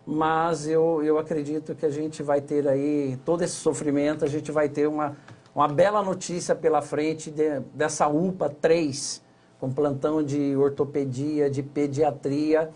mas eu acredito que a gente vai ter aí todo esse sofrimento, a gente vai ter uma bela notícia pela frente dessa UPA 3, com plantão de ortopedia, de pediatria,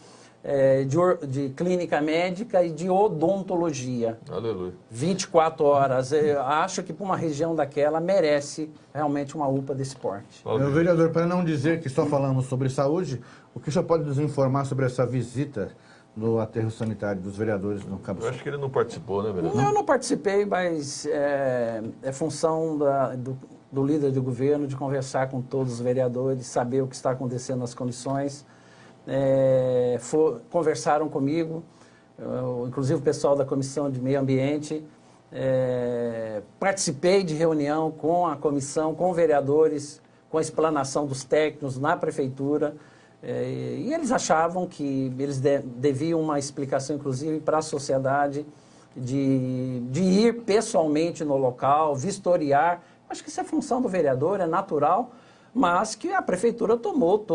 de clínica médica e de odontologia. Aleluia. 24 horas. Eu acho que para uma região daquela merece realmente uma UPA desse porte. Meu vereador, para não dizer que só falamos sobre saúde, o que o senhor pode nos informar sobre essa visita no aterro sanitário dos vereadores no Cabo Sul? Eu acho que ele não participou, né, vereador? Eu não participei, mas é função do líder de governo de conversar com todos os vereadores, saber o que está acontecendo nas comissões. Conversaram comigo, inclusive o pessoal da Comissão de Meio Ambiente. Participei de reunião com a comissão, com vereadores, com a explanação dos técnicos na prefeitura. E eles achavam que eles deviam uma explicação, inclusive, para a sociedade, de ir pessoalmente no local, vistoriar. Acho que isso é função do vereador, é natural, mas que a prefeitura tomou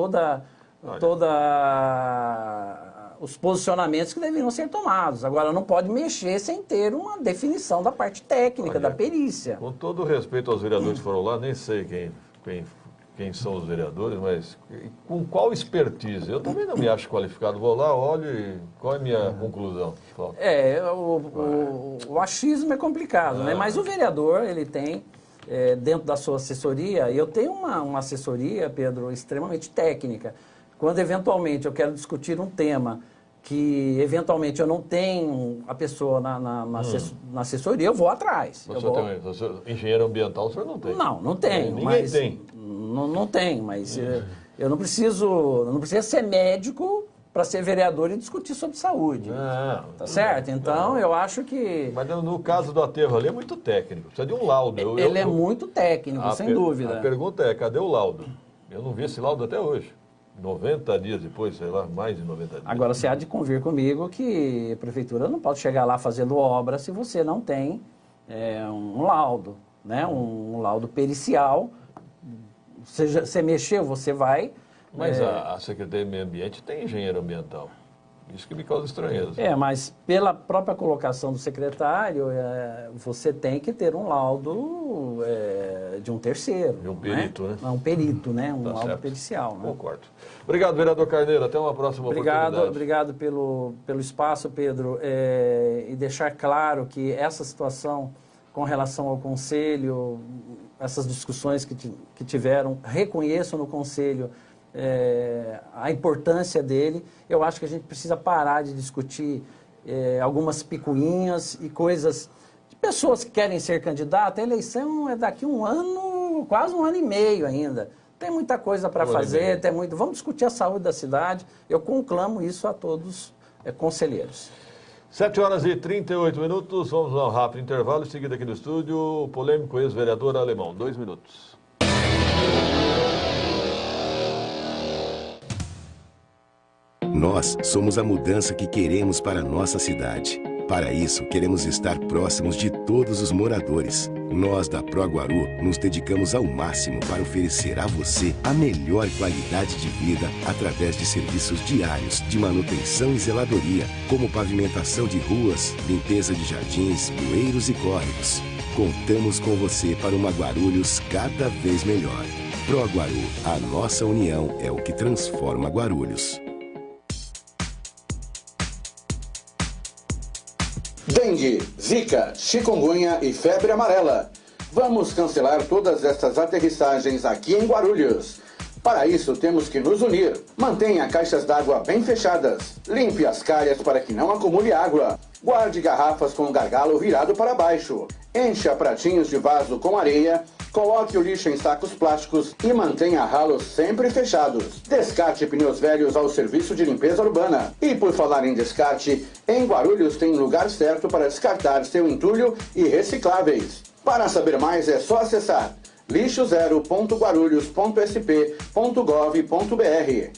os posicionamentos que deveriam ser tomados. Agora, não pode mexer sem ter uma definição da parte técnica, da perícia. Com todo o respeito aos vereadores que foram lá, nem sei quem são os vereadores, mas com qual expertise? Eu também não me acho qualificado. Vou lá, olho e qual é a minha conclusão? O achismo é complicado, né? Mas o vereador, ele tem, dentro da sua assessoria, e eu tenho uma assessoria, Pedro, extremamente técnica. Quando, eventualmente, eu quero discutir um tema que, eventualmente, eu não tenho a pessoa na assessoria, eu vou atrás. Engenheiro ambiental, o senhor não tem? Não tenho. Ninguém tem. Não tem, mas eu não preciso ser médico para ser vereador e discutir sobre saúde. Tá certo? Então, eu acho que... Mas no caso do aterro ali é muito técnico, precisa de um laudo. Ele é muito técnico, sem dúvida. A pergunta é, cadê o laudo? Eu não vi esse laudo até hoje. 90 dias depois, sei lá, mais de 90 dias. Agora, você há de convir comigo que a prefeitura não pode chegar lá fazendo obra se você não tem um laudo, né? Um laudo pericial. Você mexeu, você vai... Mas a Secretaria de Meio Ambiente tem engenheiro ambiental. Isso que me causa estranheza. Mas pela própria colocação do secretário, você tem que ter um laudo de um terceiro. De um perito, né? Um perito, né? Um laudo pericial. Né? Concordo. Obrigado, vereador Carneiro. Até uma próxima oportunidade. Obrigado pelo espaço, Pedro. E deixar claro que essa situação com relação ao Conselho, essas discussões que tiveram, reconheço no Conselho a importância dele. Eu acho que a gente precisa parar de discutir algumas picuinhas e coisas de pessoas que querem ser candidato. A eleição é daqui um ano, quase um ano e meio ainda. Tem muita coisa para fazer, vamos discutir a saúde da cidade. Eu conclamo isso a todos conselheiros. 7h38, vamos a um rápido intervalo. Em seguida aqui no estúdio, o polêmico ex-vereador Alemão. 2 minutos. Nós somos a mudança que queremos para a nossa cidade. Para isso, queremos estar próximos de todos os moradores. Nós da ProGuaru nos dedicamos ao máximo para oferecer a você a melhor qualidade de vida através de serviços diários de manutenção e zeladoria, como pavimentação de ruas, limpeza de jardins, bueiros e córregos. Contamos com você para uma Guarulhos cada vez melhor. ProGuaru, a nossa união é o que transforma Guarulhos. Dengue, zika, chikungunya e febre amarela. Vamos cancelar todas essas aterrissagens aqui em Guarulhos. Para isso, temos que nos unir. Mantenha caixas d'água bem fechadas. Limpe as calhas para que não acumule água. Guarde garrafas com o gargalo virado para baixo. Encha pratinhos de vaso com areia. Coloque o lixo em sacos plásticos e mantenha ralos sempre fechados. Descarte pneus velhos ao serviço de limpeza urbana. E por falar em descarte, em Guarulhos tem um lugar certo para descartar seu entulho e recicláveis. Para saber mais é só acessar lixozero.guarulhos.sp.gov.br.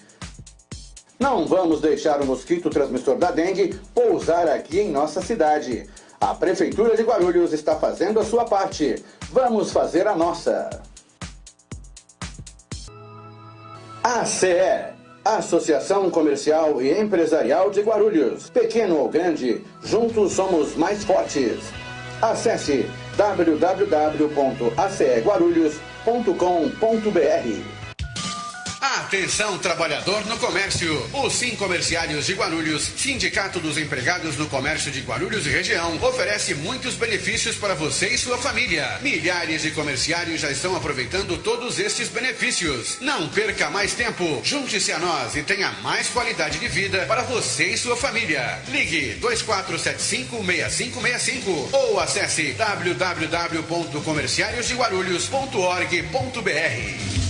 Não vamos deixar o mosquito transmissor da dengue pousar aqui em nossa cidade. A Prefeitura de Guarulhos está fazendo a sua parte. Vamos fazer a nossa. ACE, Associação Comercial e Empresarial de Guarulhos. Pequeno ou grande, juntos somos mais fortes. Acesse www.aceguarulhos.com.br. Atenção, trabalhador no comércio. O Sim Comerciários de Guarulhos, Sindicato dos Empregados no Comércio de Guarulhos e região, oferece muitos benefícios para você e sua família. Milhares de comerciários já estão aproveitando todos estes benefícios. Não perca mais tempo. Junte-se a nós e tenha mais qualidade de vida para você e sua família. Ligue 2475-6565 ou acesse www.comerciariosdeguarulhos.org.br.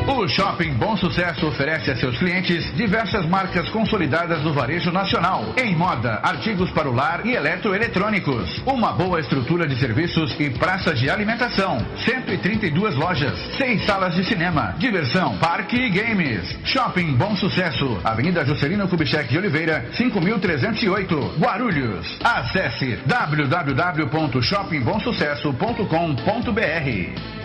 O Shopping Bom Sucesso oferece a seus clientes diversas marcas consolidadas do varejo nacional, em moda, artigos para o lar e eletroeletrônicos. Uma boa estrutura de serviços e praças de alimentação. 132 lojas, 6 salas de cinema, diversão, parque e games. Shopping Bom Sucesso, Avenida Juscelino Kubitschek de Oliveira, 5308, Guarulhos. Acesse www.shoppingbomsucesso.com.br.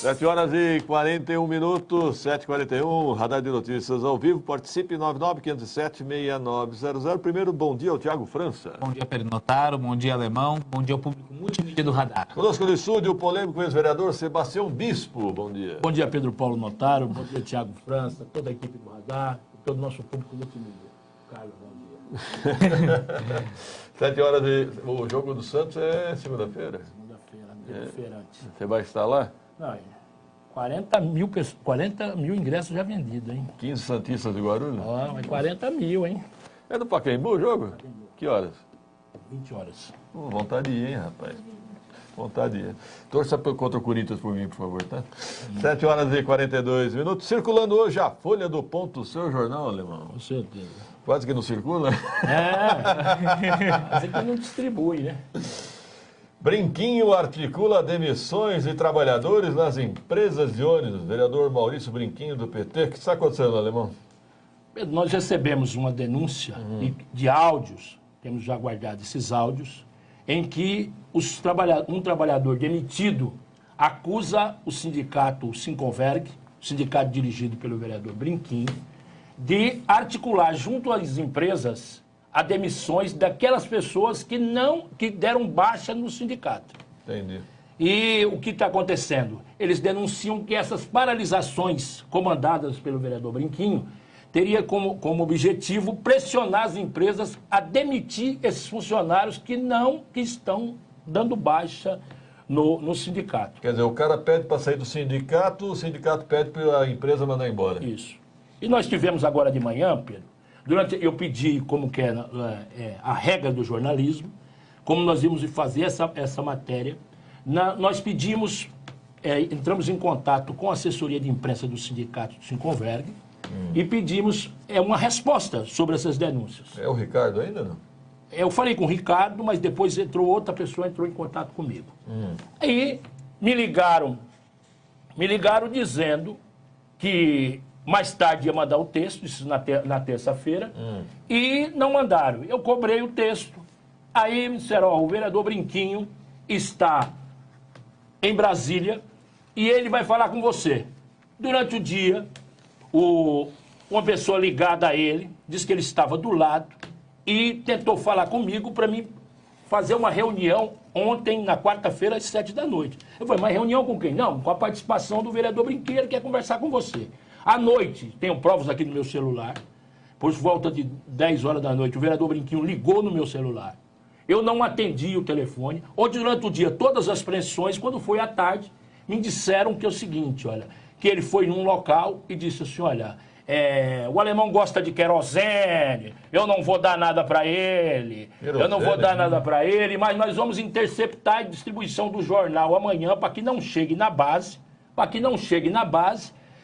7h41, 7h41, Radar de Notícias ao vivo. Participe 99507-6900. Primeiro, bom dia ao Tiago França. Bom dia, Pedro Notaro. Bom dia, Alemão. Bom dia ao público multimídia do Radar. Conosco no estúdio, o polêmico ex-vereador Sebastião Bispo. Bom dia. Bom dia, Pedro Paulo Notaro. Bom dia, Tiago França, toda a equipe do Radar e todo o nosso público multimídia. Carlos, bom dia. 7h. O jogo do Santos é segunda-feira? Segunda-feira, antes. Você vai estar lá? Não, 40 mil ingressos já vendidos, hein? 15 santistas de Guarulhos? Ah, mas 40 mil, hein? É do Pacaembu o jogo? Pacaembu. Que horas? 20 horas. Vontade de ir, hein, rapaz? Vontade de ir. Torça contra o Corinthians por mim, por favor, tá? 7h42. Circulando hoje a Folha do Ponto, seu jornal, Alemão. Com certeza. Quase que não circula? Mas é que não distribui, né? Brinquinho articula demissões de trabalhadores nas empresas de ônibus. Vereador Maurício Brinquinho, do PT. O que está acontecendo, Alemão? Pedro, nós recebemos uma denúncia de áudios, temos já guardado esses áudios, em que um trabalhador demitido acusa o sindicato, o Sinconverg, sindicato dirigido pelo vereador Brinquinho, de articular junto às empresas a demissões daquelas pessoas que deram baixa no sindicato. Entendi. E o que está acontecendo? Eles denunciam que essas paralisações comandadas pelo vereador Brinquinho teria como objetivo pressionar as empresas a demitir esses funcionários que estão dando baixa no sindicato. Quer dizer, o cara pede para sair do sindicato, o sindicato pede para a empresa mandar embora. Isso. E nós tivemos agora de manhã, Pedro, eu pedi como que é a regra do jornalismo, como nós íamos fazer essa matéria. Nós pedimos, entramos em contato com a assessoria de imprensa do sindicato do Sinconverg e pedimos uma resposta sobre essas denúncias. É o Ricardo ainda, não? Eu falei com o Ricardo, mas depois outra pessoa entrou em contato comigo. Aí me ligaram dizendo que mais tarde ia mandar o texto, isso na terça-feira, e não mandaram. Eu cobrei o texto. Aí me disseram, o vereador Brinquinho está em Brasília e ele vai falar com você. Durante o dia, uma pessoa ligada a ele disse que ele estava do lado e tentou falar comigo para mim fazer uma reunião ontem, na quarta-feira, às 7h. Eu falei, mas reunião com quem? Não, com a participação do vereador Brinquinho, ele quer conversar com você. À noite, tenho provas aqui no meu celular, por volta de 10 horas da noite, o vereador Brinquinho ligou no meu celular. Eu não atendi o telefone. Ou durante o dia, todas as pressões, quando foi à tarde, me disseram que é o seguinte, olha, que ele foi num local e disse assim, olha, o alemão gosta de querosene, eu não vou dar nada para ele, mas nós vamos interceptar a distribuição do jornal amanhã para que não chegue na base,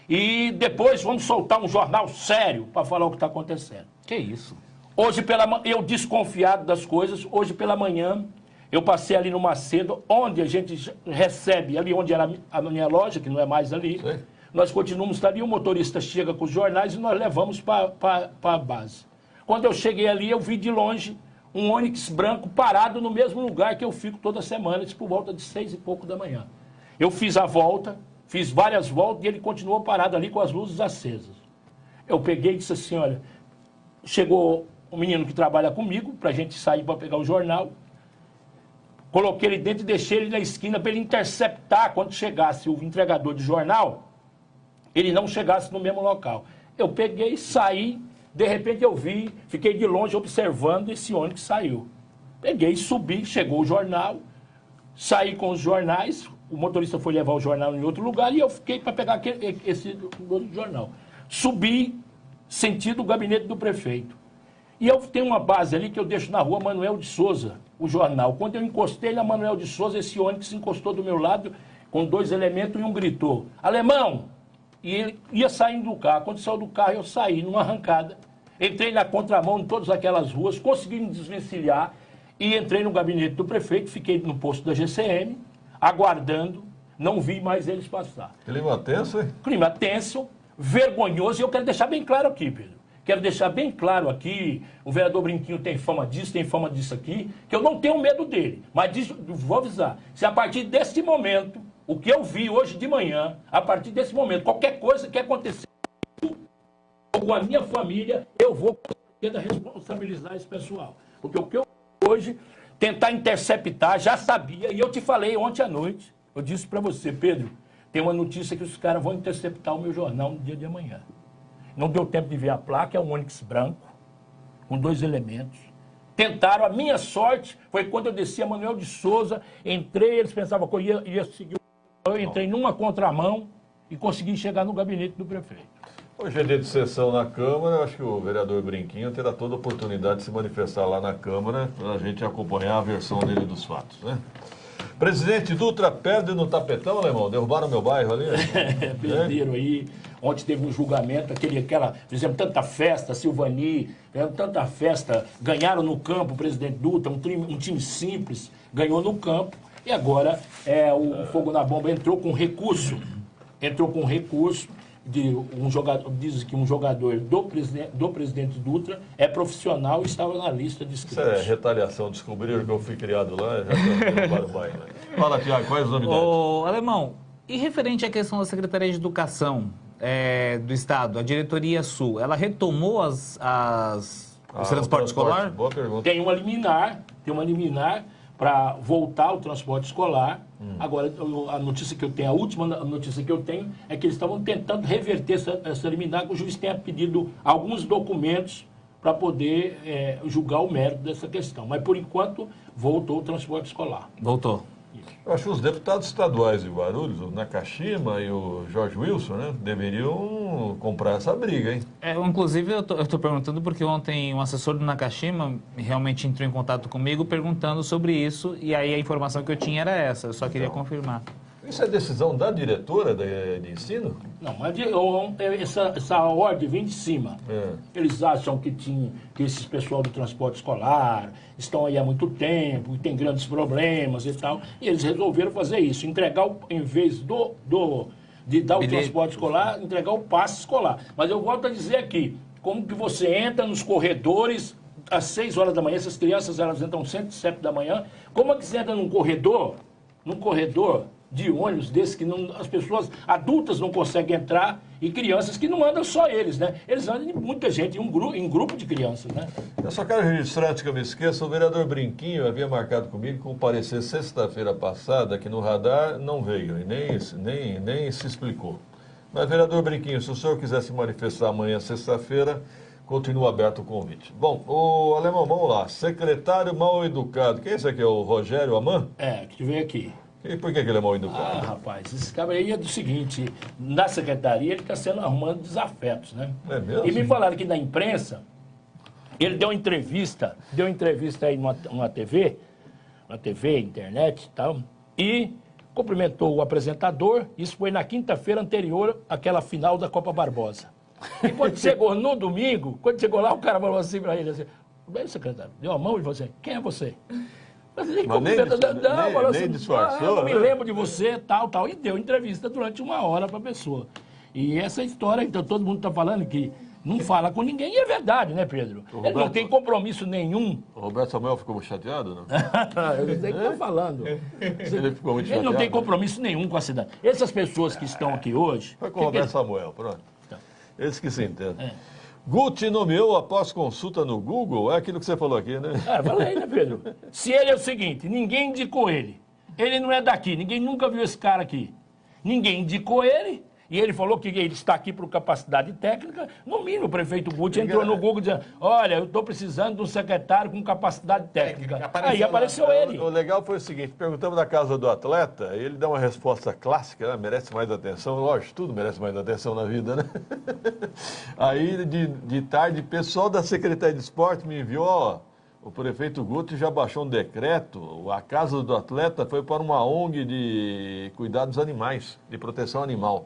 e depois vamos soltar um jornal sério para falar o que está acontecendo. Que isso? Hoje eu desconfiado das coisas, hoje pela manhã eu passei ali no Macedo, onde a gente recebe, ali onde era a minha loja, que não é mais ali, Nós continuamos ali, o motorista chega com os jornais e nós levamos para a base. Quando eu cheguei ali, eu vi de longe um Onix branco parado no mesmo lugar que eu fico toda semana, isso por volta de 6 e pouco da manhã. Eu fiz a volta, fiz várias voltas e ele continuou parado ali com as luzes acesas. Eu peguei e disse assim, olha, chegou um menino que trabalha comigo, para a gente sair para pegar o jornal, coloquei ele dentro e deixei ele na esquina para ele interceptar quando chegasse o entregador de jornal, ele não chegasse no mesmo local. Eu peguei, saí, de repente eu vi, fiquei de longe observando esse ônibus saiu. Peguei, subi, chegou o jornal, saí com os jornais, o motorista foi levar o jornal em outro lugar e eu fiquei para pegar esse outro jornal. Subi, sentido o gabinete do prefeito. E eu tenho uma base ali que eu deixo na rua Manuel de Souza, o jornal. Quando eu encostei na Manuel de Souza, esse ônibus encostou do meu lado com 2 elementos e um gritou, alemão! E ele ia saindo do carro. Quando saiu do carro, eu saí numa arrancada. Entrei na contramão de todas aquelas ruas, consegui me desvencilhar e entrei no gabinete do prefeito, fiquei no posto da GCM, aguardando, não vi mais eles passar. Clima tenso, hein? Clima tenso, vergonhoso, e eu quero deixar bem claro aqui, Pedro. Quero deixar bem claro aqui, o vereador Brinquinho tem fama disso aqui, que eu não tenho medo dele. Mas vou avisar, se a partir desse momento, o que eu vi hoje de manhã, a partir desse momento, qualquer coisa que acontecer com a minha família, eu vou responsabilizar esse pessoal. Porque o que eu hoje, tentar interceptar, já sabia, e eu te falei ontem à noite, eu disse para você, Pedro, tem uma notícia que os caras vão interceptar o meu jornal no dia de amanhã. Não deu tempo de ver a placa, é um Onix branco, com 2 elementos. Tentaram, a minha sorte foi quando eu desci a Manuel de Souza, entrei, eles pensavam que eu ia seguir, eu entrei numa contramão e consegui chegar no gabinete do prefeito. Hoje é dia de sessão na Câmara, eu acho que o vereador Brinquinho terá toda a oportunidade de se manifestar lá na Câmara para a gente acompanhar a versão dele dos fatos, né? Presidente Dutra perde no tapetão, alemão? Derrubaram meu bairro ali? Perderam aí. Ontem teve um julgamento, fizemos tanta festa, Silvani, fizeram tanta festa, ganharam no campo o presidente Dutra, um time simples, ganhou no campo, e agora o Fogo na Bomba entrou com recurso de um jogador, diz que um jogador do presidente Dutra é profissional e estava na lista de inscritos. Isso é retaliação, descobriram que eu fui criado lá, já derrubaram o bairro. Fala, Tiago, quais as novidades? Ô, Alemão, e referente à questão da Secretaria de Educação do Estado, a Diretoria Sul, ela retomou o transporte escolar? Boa pergunta. Tem uma liminar para voltar ao transporte escolar. Agora, a notícia que eu tenho, a última notícia que eu tenho é que eles estavam tentando reverter essa liminar, que o juiz tenha pedido alguns documentos para poder julgar o mérito dessa questão. Mas, por enquanto, voltou o transporte escolar. Voltou. Eu acho que os deputados estaduais de Guarulhos, o Nakashima e o Jorge Wilson, né, deveriam comprar essa briga, hein? Inclusive, eu estou perguntando porque ontem um assessor do Nakashima realmente entrou em contato comigo perguntando sobre isso, e aí a informação que eu tinha era essa, eu só queria confirmar. Isso é decisão da diretora de ensino? Não, mas essa ordem vem de cima. Eles acham que esses pessoal do transporte escolar estão aí há muito tempo e tem grandes problemas e tal. E eles resolveram fazer isso, entregar, em vez de dar o transporte escolar, entregar o passe escolar. Mas eu volto a dizer aqui, como que você entra nos corredores às 6 horas da manhã, essas crianças elas entram às 7 da manhã, como é que você entra num corredor de ônibus desse que as pessoas adultas não conseguem entrar e crianças que não andam só eles, né? Eles andam muita gente, em grupo de crianças, né? Eu só quero registrar, antes que eu me esqueça, o vereador Brinquinho havia marcado comigo comparecer sexta-feira passada, que no radar não veio e nem se explicou. Mas, vereador Brinquinho, se o senhor quiser se manifestar amanhã, sexta-feira, continua aberto o convite. Bom, o alemão, vamos lá. Secretário mal educado. Quem é esse aqui? É o Rogério Aman? Que veio aqui. E por que ele é mal educado? Rapaz, esse cara aí é do seguinte, na secretaria ele está sendo arrumando desafetos, né? É mesmo? E me falaram que na imprensa, ele deu entrevista aí numa TV, internet e tal, e cumprimentou o apresentador, isso foi na quinta-feira anterior àquela final da Copa Barbosa. E quando chegou no domingo, quando chegou lá, o cara falou assim para ele, assim, bem, secretário, deu a mão e falou assim, quem é você? Mas nem disfarçou, eu me lembro de você, tal, e deu entrevista durante 1 hora para a pessoa. E essa história, então, todo mundo está falando que não fala com ninguém, e é verdade, né, Pedro? Ele não tem compromisso nenhum. O Roberto Samuel ficou chateado, não? Eu sei que está falando. Ele ficou muito chateado. Ele não tem compromisso nenhum com a cidade. Essas pessoas que estão aqui hoje... Foi com o Roberto Samuel, pronto. Eles que se entendem. Guti nomeou após consulta no Google, é aquilo que você falou aqui, né? Falei, né, Pedro? Se ele é o seguinte, ninguém indicou ele. Ele não é daqui, ninguém nunca viu esse cara aqui. Ninguém indicou ele. E ele falou que ele está aqui por capacidade técnica. No mínimo, o prefeito Guti entrou no Google dizendo, olha, eu estou precisando de um secretário com capacidade técnica. Aí apareceu ele. O legal foi o seguinte, perguntamos da casa do atleta, e ele dá uma resposta clássica, né? Merece mais atenção. Lógico, tudo merece mais atenção na vida, né? Aí, de tarde, o pessoal da Secretaria de Esporte me enviou, ó, o prefeito Guti já baixou um decreto, a casa do atleta foi para uma ONG de cuidados animais, de proteção animal.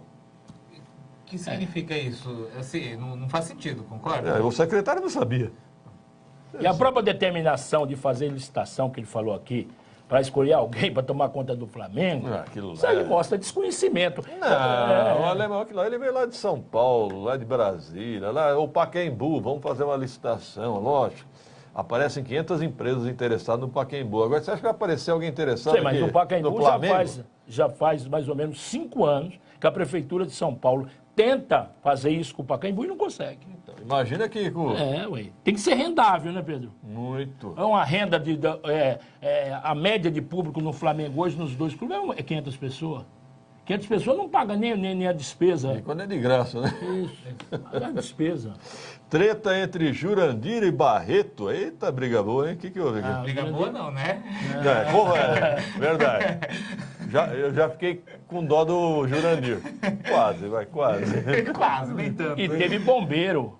O que significa isso? Assim, não faz sentido, concorda? O secretário não sabia. E a própria determinação de fazer licitação que ele falou aqui, para escolher alguém para tomar conta do Flamengo, isso aí mostra desconhecimento. Não, o alemão que lá, ele veio lá de São Paulo, lá de Brasília, lá o Pacaembu, vamos fazer uma licitação, lógico. Aparecem 500 empresas interessadas no Pacaembu. Agora, você acha que vai aparecer alguém interessado aqui, mas no Pacaembu já faz mais ou menos 5 anos que a Prefeitura de São Paulo tenta fazer isso com o Pacaembu e não consegue. Então, imagina que... Tem que ser rendável, né, Pedro? Muito. É uma renda a média de público no Flamengo hoje, nos dois clubes, é 500 pessoas. 500 pessoas não pagam nem a despesa. E quando é de graça, né? Isso, paga a despesa. Treta entre Jurandir e Barreto. Eita, briga boa, hein? O que houve aqui? Briga boa não, né? Verdade. Eu já fiquei com dó do Jurandir. Quase. Quase, nem tanto. E teve bombeiro.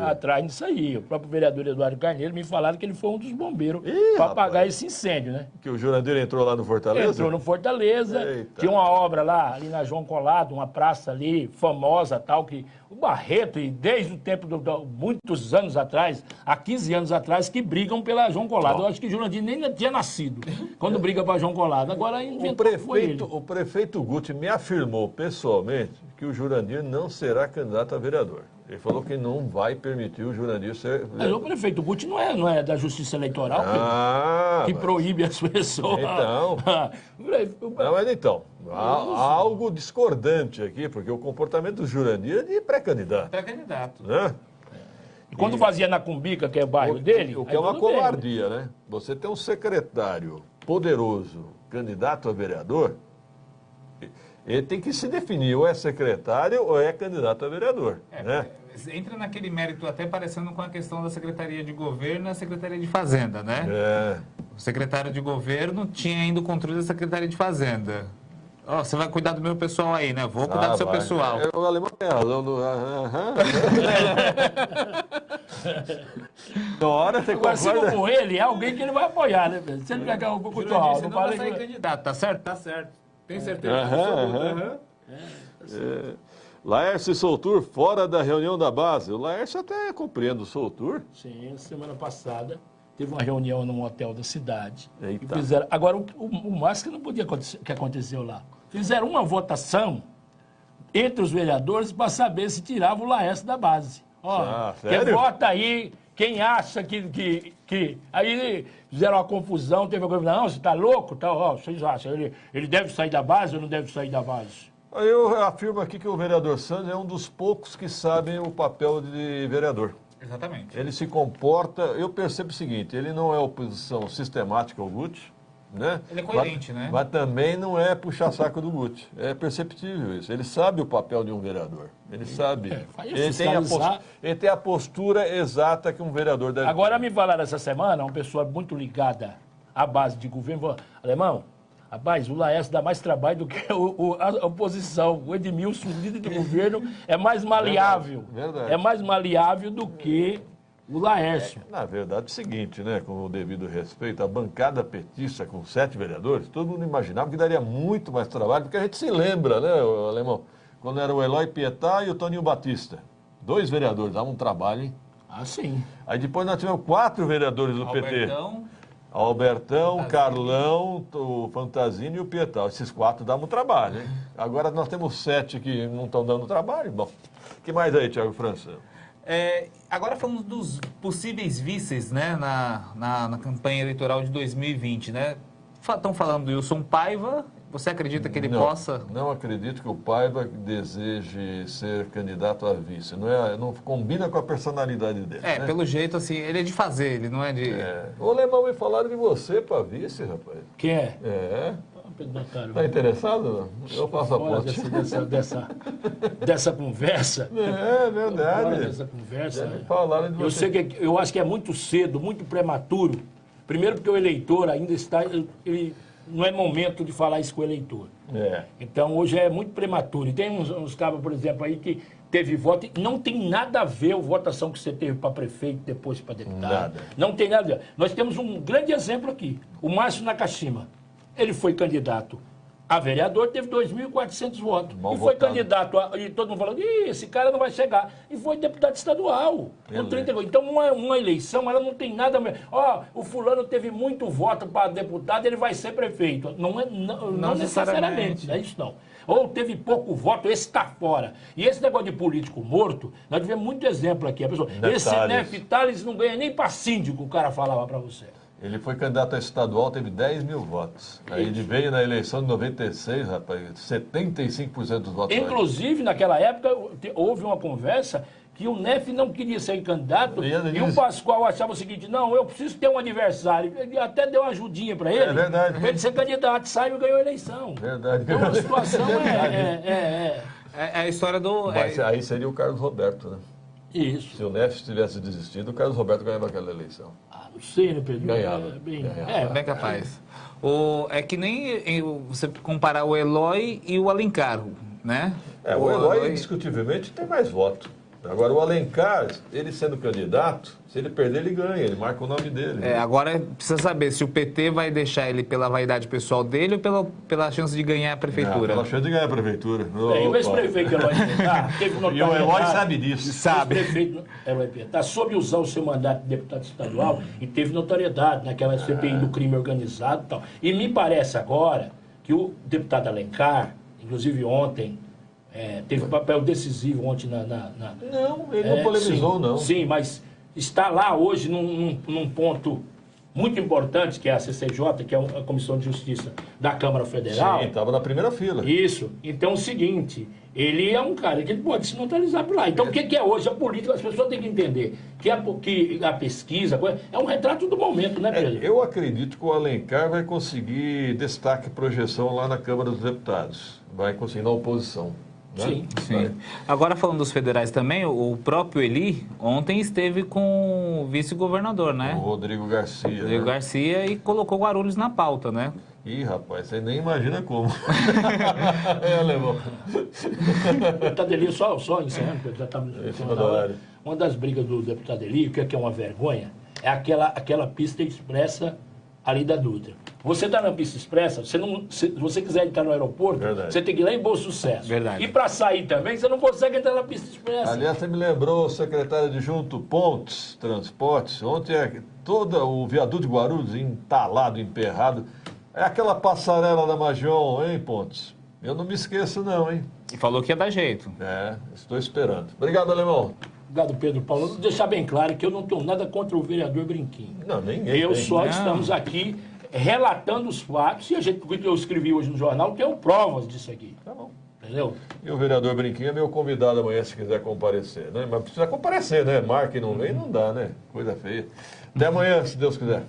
Atrás disso aí. O próprio vereador Eduardo Carneiro me falaram que ele foi um dos bombeiros para apagar esse incêndio, né? Que o Jurandir entrou lá no Fortaleza? Entrou no Fortaleza. Eita. Tinha uma obra lá, ali na João Colado, uma praça ali famosa, tal, que o Barreto, e desde o tempo, muitos anos atrás, há 15 anos atrás, que brigam pela João Colado. Eu acho que o Jurandir nem tinha nascido quando briga para João Colado. Agora inventou foi ele. O prefeito Guti me afirmou pessoalmente que o Jurandir não será candidato a vereador. Ele falou que não vai permitir o Jurandir ser... Mas o prefeito Guti não é da Justiça Eleitoral, que proíbe as pessoas. Então... mas então, há algo discordante aqui, porque o comportamento do Jurandir é de pré-candidato. Pré-candidato. Né? E quando fazia na Cumbica, que é o bairro dele... O que é uma covardia, né? Você tem um secretário poderoso, candidato a vereador... Ele tem que se definir, ou é secretário ou é candidato a vereador. Né? Entra naquele mérito até parecendo com a questão da Secretaria de Governo e a Secretaria de Fazenda, né? O secretário de Governo tinha ainda o controle da Secretaria de Fazenda. Você vai cuidar do meu pessoal aí, né? Vou cuidar do seu pessoal. O alemão tem razão. Agora, se não for ele, é alguém que ele vai apoiar, né? Se ele pegar um pouco de alto, não vai sair candidato, tá certo? Tá certo. Tem certeza? Laércio e Soutur fora da reunião da base. O Laércio até compreende o Soutur. Sim, semana passada teve uma reunião num hotel da cidade. Eita. E fizeram, agora, o mais que não podia acontecer, que aconteceu lá. Fizeram uma entre os vereadores para saber se tirava o Laércio da base. Sério? Vota aí... Quem acha que... Aí fizeram uma confusão, teve uma confusão. Não, você está louco? Vocês acham? Ele deve sair da base ou não deve sair da base? Eu afirmo aqui que o vereador Santos é um dos poucos que sabem o papel de vereador. Exatamente. Ele se comporta... Eu percebo o seguinte, ele não é oposição sistemática ao Guti, né? Ele é coerente, né? Mas também não é puxar saco do Guti. É perceptível isso. Ele sabe o papel de um vereador. Ele sabe. Ele tem a postura exata que um vereador deve ter. Agora me falaram essa semana, uma pessoa muito ligada à base de governo, alemão, rapaz, o Laércio dá mais trabalho do que a oposição. O Edmilson, líder do governo, é mais maleável. Verdade. É mais maleável do que o Laércio. Na verdade, é o seguinte, né? Com o devido respeito, a bancada petista com 7 vereadores, todo mundo imaginava que daria muito mais trabalho, porque a gente se lembra, né, alemão? Quando era o Eloy Pietá e o Toninho Batista. 2 vereadores, dava um trabalho, hein? Ah, sim. Aí depois nós tivemos 4 vereadores do Albertão. PT. Albertão, Carlão, o Fantasini e o Pietal. Esses 4 dão trabalho, hein? Agora nós temos 7 que não estão dando trabalho. Bom, o que mais aí, Thiago França? Agora falamos dos possíveis vices, né, na campanha eleitoral de 2020, né? Estão falando do Wilson Paiva. Você acredita que ele possa... Não acredito que o Paiva deseje ser candidato a vice. Não combina com a personalidade dele. Né? Pelo jeito, assim, ele é de fazer, ele não é de... Ô, Lemão, me falaram de você para vice, rapaz. Quem é? Está interessado? Eu faço a ponte. Dessa conversa. É verdade. Fora dessa conversa. Falaram de você. Eu acho que é muito cedo, muito prematuro. Primeiro porque o eleitor ainda está... Não é momento de falar isso com o eleitor. Então, hoje é muito prematuro. E tem uns cabos, por exemplo, aí que teve voto. Não tem nada a ver a votação que você teve para prefeito, depois para deputado. Nada. Não tem nada a ver. Nós temos um grande exemplo aqui. O Márcio Nakashima. Ele foi candidato a vereador, teve 2.400 votos. Mal e foi votado. candidato, e todo mundo falando, esse cara não vai chegar. E foi deputado estadual. Com 32. Então, uma eleição, ela não tem nada a ver. O fulano teve muito voto para deputado, ele vai ser prefeito. Não necessariamente. Não é isso, não. Ou teve pouco voto, esse está fora. E esse negócio de político morto, nós tivemos muito exemplo aqui. A pessoa, esse Neftalles não ganha nem para síndico, o cara falava para você. Ele foi candidato a estadual, teve 10 mil votos. Aí ele veio na eleição de 96, rapaz, 75% dos votos. Inclusive, naquela época, houve uma conversa que o Nef não queria ser candidato e o Pascoal achava o seguinte, não, eu preciso ter um adversário. Ele até deu uma ajudinha para ele. É verdade. Para ele ser candidato, saiu e ganhou a eleição. Verdade. Então a situação é a história do... Mas aí seria o Carlos Roberto, né? Isso. Se o Nef tivesse desistido, o Carlos Roberto ganhava aquela eleição. Não sei, né, Pedro? Ganhava. Bem capaz. É que nem você comparar o Eloy e o Alencar, né? O Eloy, indiscutivelmente, tem mais voto. Agora, o Alencar, ele sendo candidato, se ele perder, ele ganha, ele marca o nome dele. Agora precisa saber se o PT vai deixar ele pela vaidade pessoal dele ou pela chance de ganhar a prefeitura. Pela chance de ganhar a prefeitura. E o ex-prefeito Eloy Pietá teve E o Eloy sabe disso. Sabe. O ex-prefeito Eloy Pietá soube usar o seu mandato de deputado estadual e teve notoriedade naquela CPI do crime organizado e tal. E me parece agora que o deputado Alencar, inclusive ontem, teve um papel decisivo ontem Não, ele não polemizou, não. Sim, mas está lá hoje num ponto muito importante, que é a CCJ, que é a Comissão de Justiça da Câmara Federal. Sim, estava na primeira fila. Isso. Então é o seguinte, ele é um cara que ele pode se neutralizar por lá. Então o que é hoje a política? As pessoas têm que entender que a pesquisa é um retrato do momento, né, Pedro? Eu acredito que o Alencar vai conseguir destaque e projeção lá na Câmara dos Deputados. Vai conseguir na oposição. Né? Sim. Agora, falando dos federais também, o próprio Eli ontem esteve com o vice-governador, né? O Rodrigo Garcia. Garcia e colocou Guarulhos na pauta, né? Ih, rapaz, você nem imagina como. Alemão. Deputado Eli, só encerrando, já está na hora. Uma das brigas do deputado Eli, o que é uma vergonha, é aquela pista expressa ali da Dutra. Você está na pista expressa, se você quiser entrar no aeroporto, você tem que ir lá em Bom Sucesso. Verdade. E para sair também, você não consegue entrar na pista expressa. Aliás, você me lembrou, secretário adjunto Pontes Transportes, ontem todo o viaduto de Guarulhos entalado, emperrado. É aquela passarela da Magion, hein, Pontes? Eu não me esqueço não, hein? E falou que ia dar jeito. Estou esperando. Obrigado, Alemão. Obrigado, Pedro Paulo. Vou deixar bem claro que eu não tenho nada contra o vereador Brinquinho. Não, ninguém. Estamos aqui relatando os fatos, e eu escrevi hoje no jornal, tenho provas disso aqui. Tá bom. Entendeu? E o vereador Brinquinho é meu convidado amanhã, se quiser comparecer, né? Mas precisa comparecer, né? Marca e não vem, não dá, né? Coisa feia. Até amanhã, se Deus quiser.